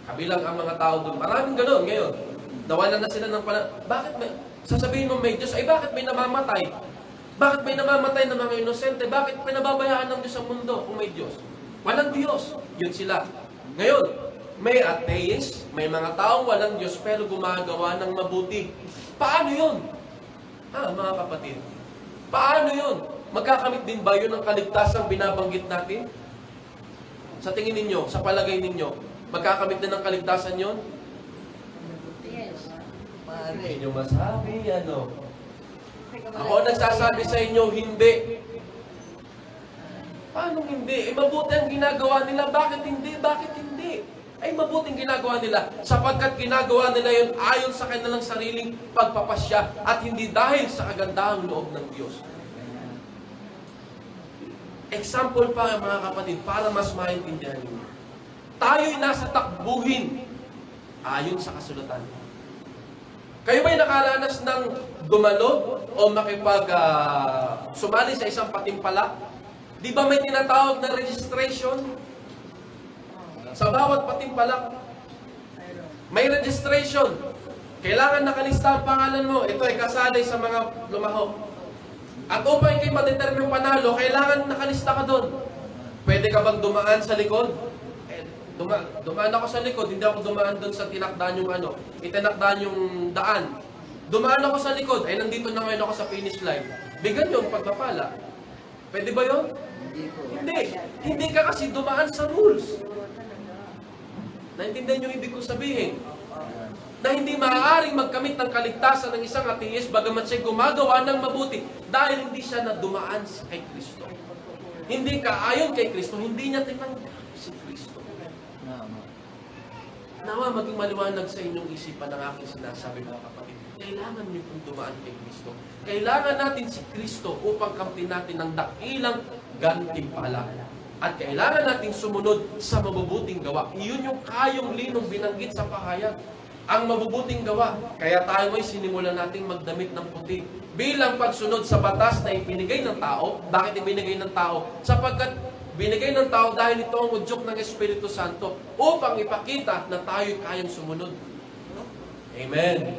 Kabilang ang mga tao doon. Maraming ganoon ngayon. Nawalan na sila ng bakit may, sasabihin mo may Diyos, ay bakit may namamatay? Bakit may namamatay ng mga inosente? Bakit pinababayaan ng Diyos ang mundo kung may Diyos? Walang Diyos. Yun sila. Ngayon, may atheist, may mga taong walang Diyos pero gumagawa ng mabuti. Paano yun? Mga kapatid. Paano yun? Magkakamit din ba yun ng kaligtasang binabanggit natin? Sa tingin ninyo, sa palagay ninyo, magkakamit din ng kaligtasan yun? Yes. Hindi nyo masabi, ano? Ako nagsasabi sa inyo, hindi. Paano hindi? Mabuti ang ginagawa nila. Bakit hindi? Bakit hindi? Ay mabuting ginagawa nila. Sapagkat ginagawa nila yun ayon sa kanilang sariling pagpapasya at hindi dahil sa kagandahang loob ng Diyos. Example pa, mga kapatid, para mas maintindihan niyo. Tayo'y nasa takbuhin ayon sa kasulatan. Kayo ba'y nakaranas ng dumalo o sumali sa isang patimpalak? Di ba may tinatawag na registration? Sa bawat patimpalak, may registration. Kailangan nakalista ang pangalan mo. Ito ay kasali sa mga lumahok. At upang kayo ma-determine panalo, kailangan nakalista ka doon. Pwede ka bang dumaan sa likod? Dumaan ako sa likod, hindi ako dumaan doon sa itinakdaan yung daan. Dumaan ako sa likod, ay nandito na ngayon ako sa finish line. Bigyan yung pagpapala. Pwede ba yun? Hindi. Hindi ka kasi dumaan sa rules. Naintindihan yung ibig kong sabihin? Na hindi maaaring magkamit ng kaligtasan ng isang ateist bagamat siya gumagawa ng mabuti dahil hindi siya na dumaan kay Kristo. Hindi ka ayon kay Kristo, hindi niya tinanggap si Kristo. Nawa maging maliwanag sa inyong isipan ng aking sinasabi, mga kapatid. Kailangan niyo pong dumaan kay Kristo. Kailangan natin si Kristo upang kamtin natin ng dakilang gantimpala. At kailangan natin sumunod sa mabubuting gawa. Iyon yung kayong linong binanggit sa pahayag. Ang mabubuting gawa. Kaya tayo ay sinimulan nating magdamit ng puti. Bilang pagsunod sa batas na ibinigay ng tao. Bakit ibinigay ng tao? Sapagkat binigay ng tao dahil ito ang udyok ng Espiritu Santo upang ipakita na tayo'y kayang sumunod. Amen.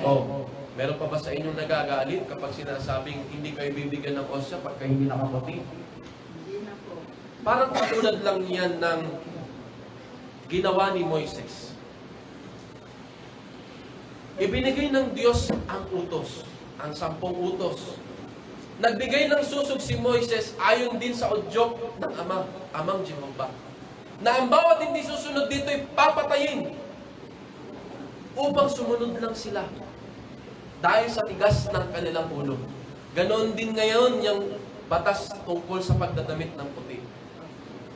Oh, meron pa ba sa inyong nagagalit kapag sinasabing hindi kayo bibigyan ng osya pagka hindi nakaputi? Hindi na po. Parang katulad lang yan ng ginawa ni Moises. Ibinigay ng Diyos ang utos, ang 10 utos. Nagbigay ng susog si Moises ayon din sa udyok ng Amang Jehovah. Na ang bawat hindi susunod dito ay papatayin upang sumunod lang sila dahil sa tigas ng kanilang ulo. Ganon din ngayon yung batas tungkol sa pagdadamit ng puti.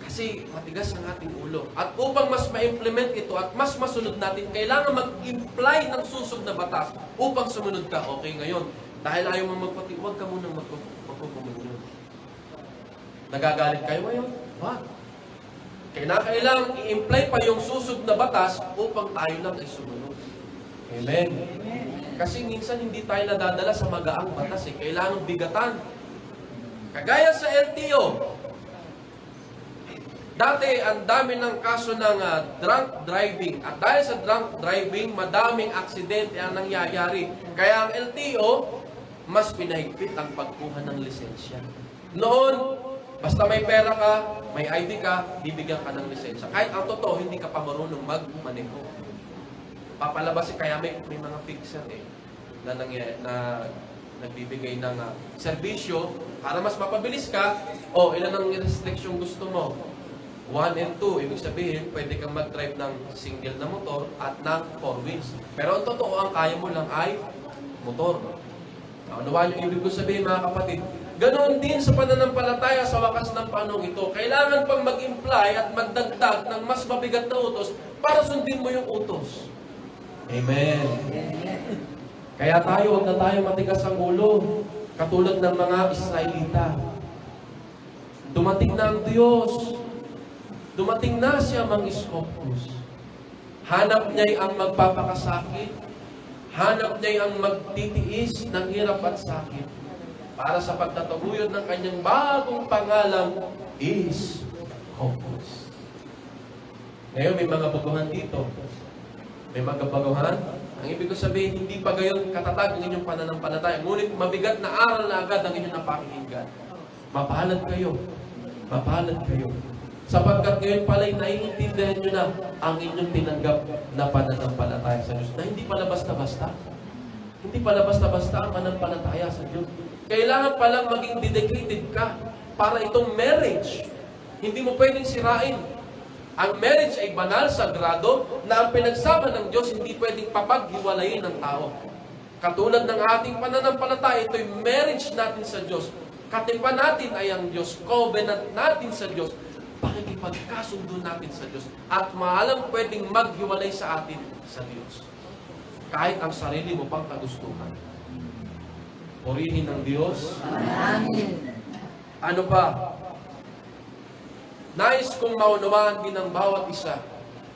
Kasi matigas ang ating ulo. At upang mas ma-implement ito at mas masunod natin, kailangan mag-imply ng susog na batas upang sumunod ka. Okay, ngayon, dahil ayaw mo magputi, huwag ka munang magpupumunod. Nagagalit kayo ngayon? Wag. Kailangan i-imply pa yung susog na batas upang tayo lang ay sumunod. Amen. Kasi minsan hindi tayo nadadala sa magaang batas eh. Kailangan bigatan. Kagaya sa LTO. Dati, ang dami ng kaso ng drunk driving. At dahil sa drunk driving, madaming aksidente ang nangyayari. Kaya ang LTO, mas pinahigpit ang pagkuha ng lisensya. Noon, basta may pera ka, may ID ka, bibigyan ka ng lisensya. Kahit ang totoo, hindi ka pa marunong magmaneho. Papalabasin, kaya may mga fixer na nagbibigay ng serbisyo para mas mapabilis ka. Ilan ang restriction gusto mo? 1 and 2, ibig sabihin, pwede kang mag-drive ng single na motor at ng 4 wheels. Pero ang totoo, ang kaya mo lang ay motor. Ano ba yung ibig ko sabihin, mga kapatid? Ganoon din sa pananampalataya sa wakas ng panahong ito. Kailangan pang mag-imply at magdagdag ng mas mabigat na utos para sundin mo yung utos. Amen. Kaya huwag na tayo matigas ang ulo. Katulad ng mga Israelita. Dumating na ang Diyos. Dumating na siya Mangiscopus. Hanap niya ang magpapakasakit. Hanap niya ang magtitiis ng hirap at sakit para sa pagtataguyod ng kanyang bagong pangalang Iscopus. Ngayon may mga baguhan dito. May mga baguhan. Ang ibig ko sabihin, hindi pa gayon katatag ang inyong pananampalataya. Ngunit mabigat na aral na agad ang inyong napakinggan. Mapalad kayo. Mapalad kayo. Sapagkat ngayon pala'y naiintindihan nyo na ang inyong tinanggap na pananampalataya sa Diyos. Na hindi pala basta-basta. Hindi pala basta-basta ang pananampalataya sa Diyos. Kailangan palang maging dedicated ka para itong marriage. Hindi mo pwedeng sirain. Ang marriage ay banal, sagrado, na ang pinagsama ng Diyos hindi pwedeng papaghiwalayin ng tao. Katulad ng ating pananampalataya, ito'y marriage natin sa Diyos. Katipan natin ay ang Diyos. Covenant natin sa Diyos. Pakikipagkasundo natin sa Diyos. At maalam pwedeng maghiwalay sa atin sa Diyos. Kahit ang sarili mo pang kagustuhan. Purihin ng Diyos. Amen. Ano pa? Nais kong maunawaan din ng bawat isa.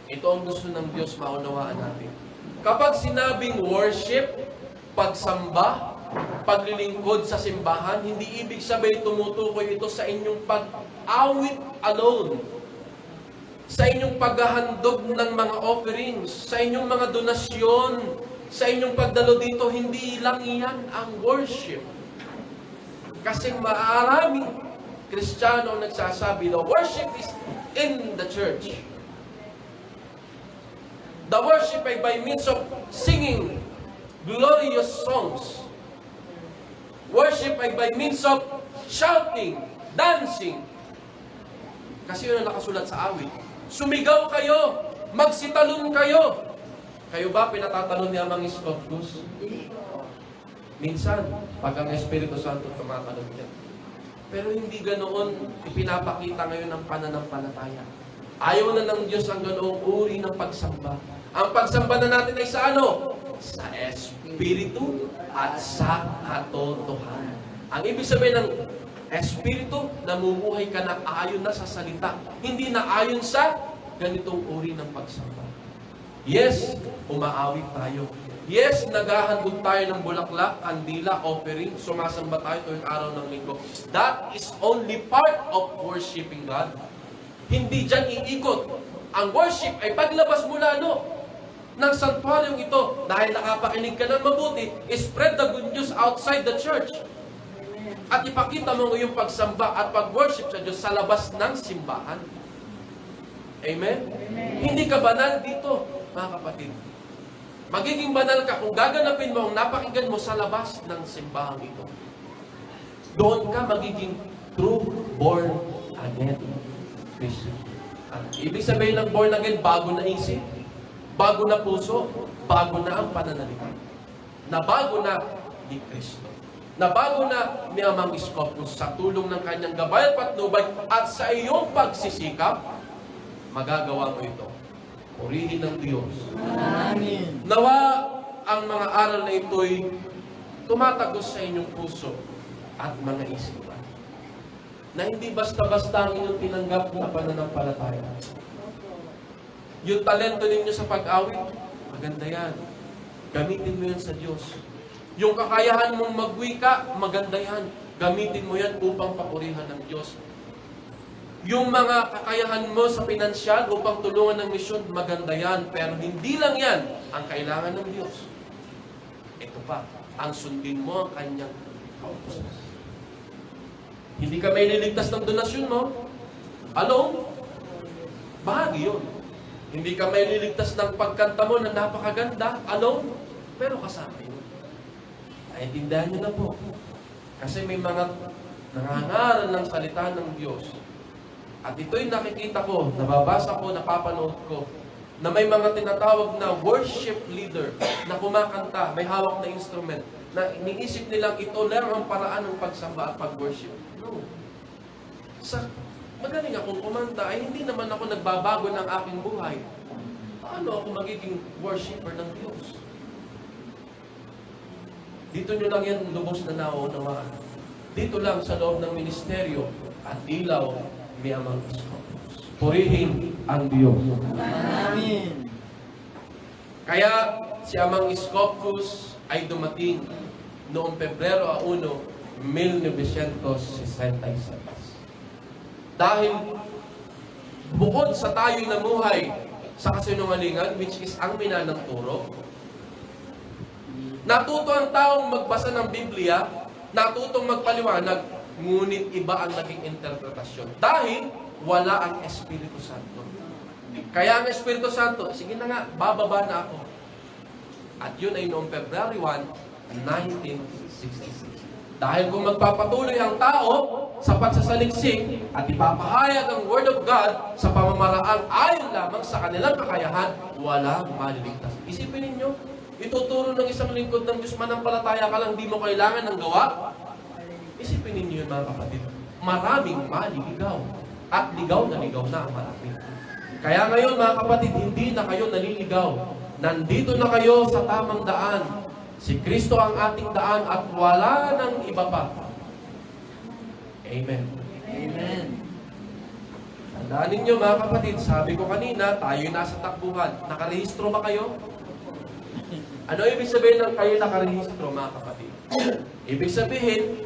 Ito ang gusto ng Diyos maunawaan natin. Kapag sinabing worship, pagsamba, paglilingkod sa simbahan, hindi ibig sabihin tumutukoy ito sa inyong pag-awit alone, sa inyong paghahandog ng mga offerings, sa inyong mga donasyon, sa inyong pagdalo dito. Hindi lang iyan ang worship. Kasi maraming Kristiyano ang nagsasabi, the worship is in the church. The worship ay by means of singing glorious songs. Worship ay by means of shouting, dancing. Kasi yun ang nakasulat sa awit. Sumigaw kayo, magsitalon kayo. Kayo ba pinatatalon ni Amang Scopus? Minsan, pag ang Espiritu Santo tumatalon niya. Pero hindi ganoon ipinapakita ngayon ang pananampalataya. Ayaw na ng Diyos ang ganoong uri ng pagsamba. Ang pagsamba na natin ay sa ano? Sa Espiritu at sa katotohanan. Ang ibig sabihin ng Espiritu, namumuhay ka na ayon na sa salita. Hindi na ayon sa ganitong uri ng pagsamba. Yes, umaawit tayo. Yes, naghahandog tayo ng bulaklak, kandila, offering, sumasamba tayo tuwing araw ng linggo. That is only part of worshiping God. Hindi dyan iikot. Ang worship ay paglabas mula ng santuaryong ito, dahil nakapakinig ka ng mabuti, spread the good news outside the church. At ipakita mo yung pagsamba at pag-worship sa Diyos sa labas ng simbahan. Amen? Hindi ka banal dito, mga kapatid. Magiging banal ka kung gaganapin mo ang napakinggan mo sa labas ng simbahan ito. Doon ka magiging true born again Christian. Ibig sabihin ng born again, bago na isip, bago na puso, bago na ang pananalita. Na bago na ni Kristo. Na bago na ni Amang Scopus sa tulong ng kanyang gabay at patnubay at sa iyong pagsisikap, magagawa mo ito. Purihin ng Diyos. Amen. Nawa ang mga aral na ito'y tumatagos sa inyong puso at mga isipan. Na hindi basta-basta ang inyong tinanggap na pananampalataya. Yung talento ninyo sa pag-awit, maganda yan. Gamitin mo yan sa Diyos. Yung kakayahan mong magwika, maganda yan. Gamitin mo yan upang papurihan ng Diyos. Yung mga kakayahan mo sa pinansyal upang tulungan ng misyon, maganda yan. Pero hindi lang yan ang kailangan ng Diyos. Ito pa, ang sundin mo ang kanyang kautos. Hindi ka may niligtas ng donasyon mo. Alone, bahagi yun. Hindi ka may niligtas ng pagkanta mo na napakaganda. Alone, pero kasama yun. Ay, tindahan nyo na po. Kasi may mga nangangaral ng salita ng Diyos. At ito'y nakikita ko, nababasa ko, napapanood ko, na may mga tinatawag na worship leader na kumakanta, may hawak na instrument, na iniisip nilang ito lang ang paraan ng pagsamba at pag-worship. No. Magaling akong kumanta, ay hindi naman ako nagbabago ng aking buhay. Paano ako magiging worshiper ng Diyos? Dito nyo lang yan lubos na naunawaan. Dito lang sa loob ng ministeryo at ilaw ni Amang Scopus. Purihin ang Diyos. Amen. Kaya si Amang Scopus ay dumating noong Pebrero 1, 1966. Dahil bukod sa tayo'y namuhay sa kasinungalingan, which is ang minanang turo, natuto ang taong magbasa ng Biblia, natutong magpaliwanag, ngunit iba ang naging interpretasyon. Dahil wala ang Espiritu Santo. Kaya ang Espiritu Santo, sige na nga, bababa na ako. At yun ay noong February 1, 1966. Dahil kung magpapatuloy ang tao sa pagsasaliksik at ipapahayag ang Word of God sa pamamaraan ayon lamang sa kanilang kakayahan, walang maliligtas. Isipin ninyo, ituturo ng isang lingkod ng Diyos, manampalataya ka lang, di mo kailangan ng gawa. Isipin ninyo yun, mga kapatid. Maraming maliligaw. At ligaw na ang marami. Kaya ngayon, mga kapatid, hindi na kayo naliligaw. Nandito na kayo sa tamang daan. Si Kristo ang ating daan at wala nang iba pa. Amen. Amen. Tandaan ninyo, mga kapatid, sabi ko kanina, tayo nasa takbuhan. Nakarehistro ba kayo? Ano ibig sabihin ng kayo nakarehistro, mga kapatid? Ibig sabihin,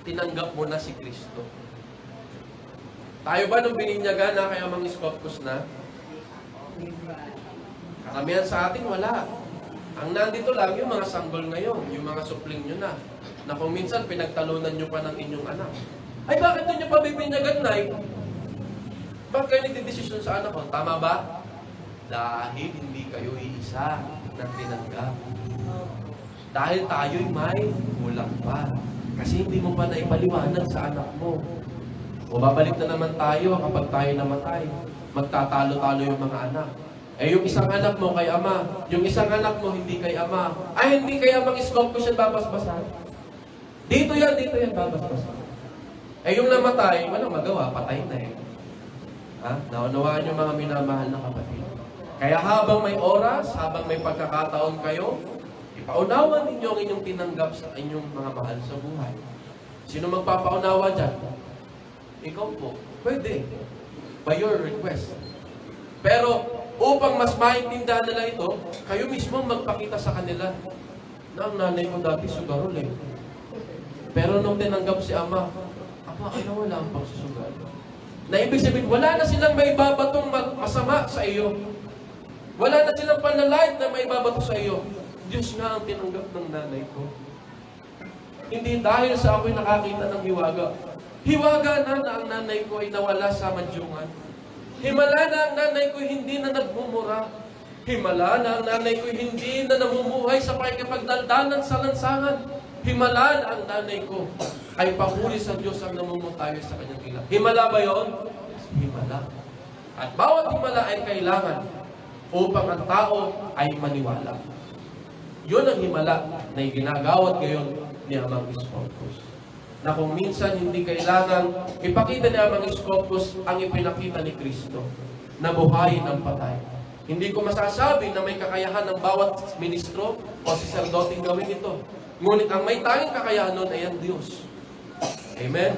tinanggap mo na si Kristo. Tayo ba nung bininyagan na kaya mga Scopus na? Karamihan sa atin, wala. Ang nandito lang yung mga sanggol ngayon, yung mga supling nyo na kung minsan pinagtalunan nyo pa ng inyong anak. Ay, bakit nyo pa bibinyagan, Nay? Bakit kayo nagdidesisyon sa anak ko? Tama ba? Dahil hindi kayo iisa ng tinanggap. Dahil tayo'y may kulang pa. Kasi hindi mo pa naipaliwanag sa anak mo. O babalik na naman tayo kapag tayo namatay. Magtatalo-talo yung mga anak. Eh yung isang anak mo kay ama, yung isang anak mo hindi kay ama. Ay, hindi kay amang Scopus yan babasbasan. Dito yan, babasbasan. Eh yung namatay, walang magawa, patay na eh. Ha? Naunawaan yung mga minamahal na kapatid. Kaya habang may oras, habang may pagkakataon kayo, ipaunawa ninyo ang inyong tinanggap sa inyong mga mahal sa buhay. Sino magpapaunawa dyan? Ikaw po. Pwede. By your request. Pero, upang mas maintindihan nila ito, kayo mismo magpakita sa kanila na ang nanay ko dati sugarol eh. Pero nung tinanggap si ama, apa, wala ang pagsusugal. Na ibig sabihin, wala na silang may babatong masama sa iyo. Wala na silang panlalait na may babato sa iyo. Diyos nga ang tinanggap ng nanay ko. Hindi dahil sa ako'y nakakita ng hiwaga. Hiwaga na ang nanay ko ay nawala sa madyungan. Himala na ang nanay ko hindi na nagmumura. Himala na ang nanay ko hindi na namumuhay sa pakikipagdaldalan sa lansangan. Himala na ang nanay ko ay pahuli sa Diyos ang namumutayo sa kanyang ila. Himala ba yon? Himala. At bawat himala ay kailangan upang ang tao ay maniwala. Yun ang himala na ginagawat ngayon ni Amang Scopus. Na kung minsan hindi kailangan ipakita ni Amang Scopus ang ipinakita ni Kristo na buhayin ang patay. Hindi ko masasabi na may kakayahan ng bawat ministro o saserdote gawin ito. Ngunit ang may tanging kakayahan nun ay ang Diyos. Amen?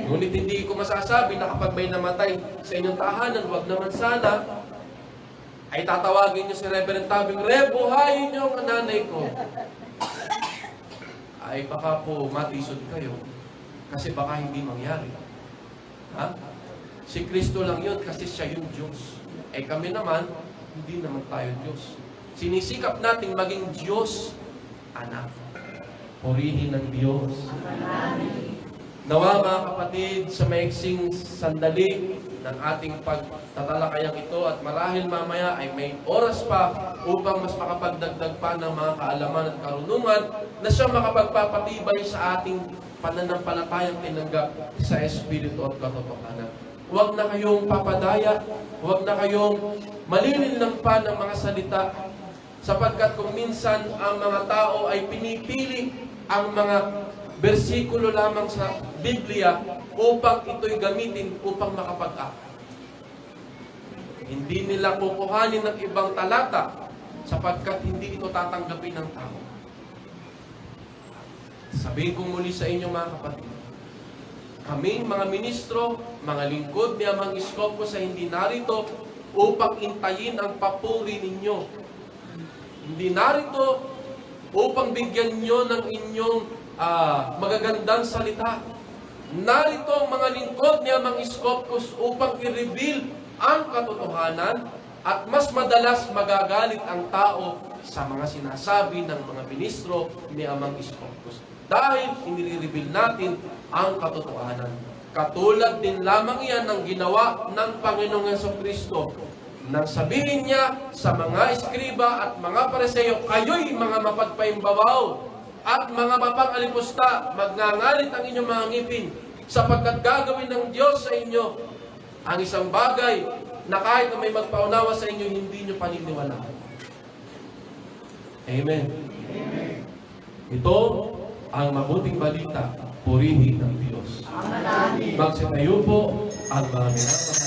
Ngunit hindi ko masasabi na kapag may namatay sa inyong tahanan, wag naman sana ay tatawagin niyo si Reverend Tabing, buhayin niyo ang nanay ko. Ay baka po matisod kayo kasi baka hindi mangyari. Ha? Si Kristo lang yun kasi siya yung Diyos. Eh kami naman, hindi naman tayo Diyos. Sinisikap nating maging Diyos, anak. Purihin ng Diyos. Nawa mga kapatid, sa maiksing sandali ng ating pagtatalakayang ito at marahil mamaya ay may oras pa upang mas makapagdagdag pa ng mga kaalaman at karunungan na siya makapagpapatibay sa ating pananampalatayang tinanggap sa Espiritu at katotohanan. Huwag na kayong papadaya, huwag na kayong malilinlang pa ng mga salita sapagkat kung minsan ang mga tao ay pinipili ang mga bersikulo lamang sa Biblia upang ito'y gamitin upang makapag-act. Hindi nila kukuhanin ng ibang talata sapagkat hindi ito tatanggapin ng tao. Sabihin ko muli sa inyo mga kapatid, kaming mga ministro, mga lingkod ni Amang Scopus ay hindi narito upang intayin ang papuri ninyo. Hindi narito upang bigyan nyo ng inyong magagandang salita. Narito ang mga lingkod ni Amang Scopus upang i-reveal ang katotohanan at mas madalas magagalit ang tao sa mga sinasabi ng mga ministro ni Amang Scopus. Dahil inire-reveal natin ang katotohanan. Katulad din lamang yan ng ginawa ng Panginoong Jesucristo. Nang sabihin niya sa mga eskriba at mga pareseyo, kayo'y mga mapagpaimbabaw at mga mapang-alipusta, magngangalit ang inyong mga ngipin, sapagkat gagawin ng Diyos sa inyo ang isang bagay na kahit na may magpaunawa sa inyo, hindi nyo paniniwalaan. Amen. Amen. Ito ang mabuting balita, purihin ng Diyos. Magsitayo po ang mga minamahal.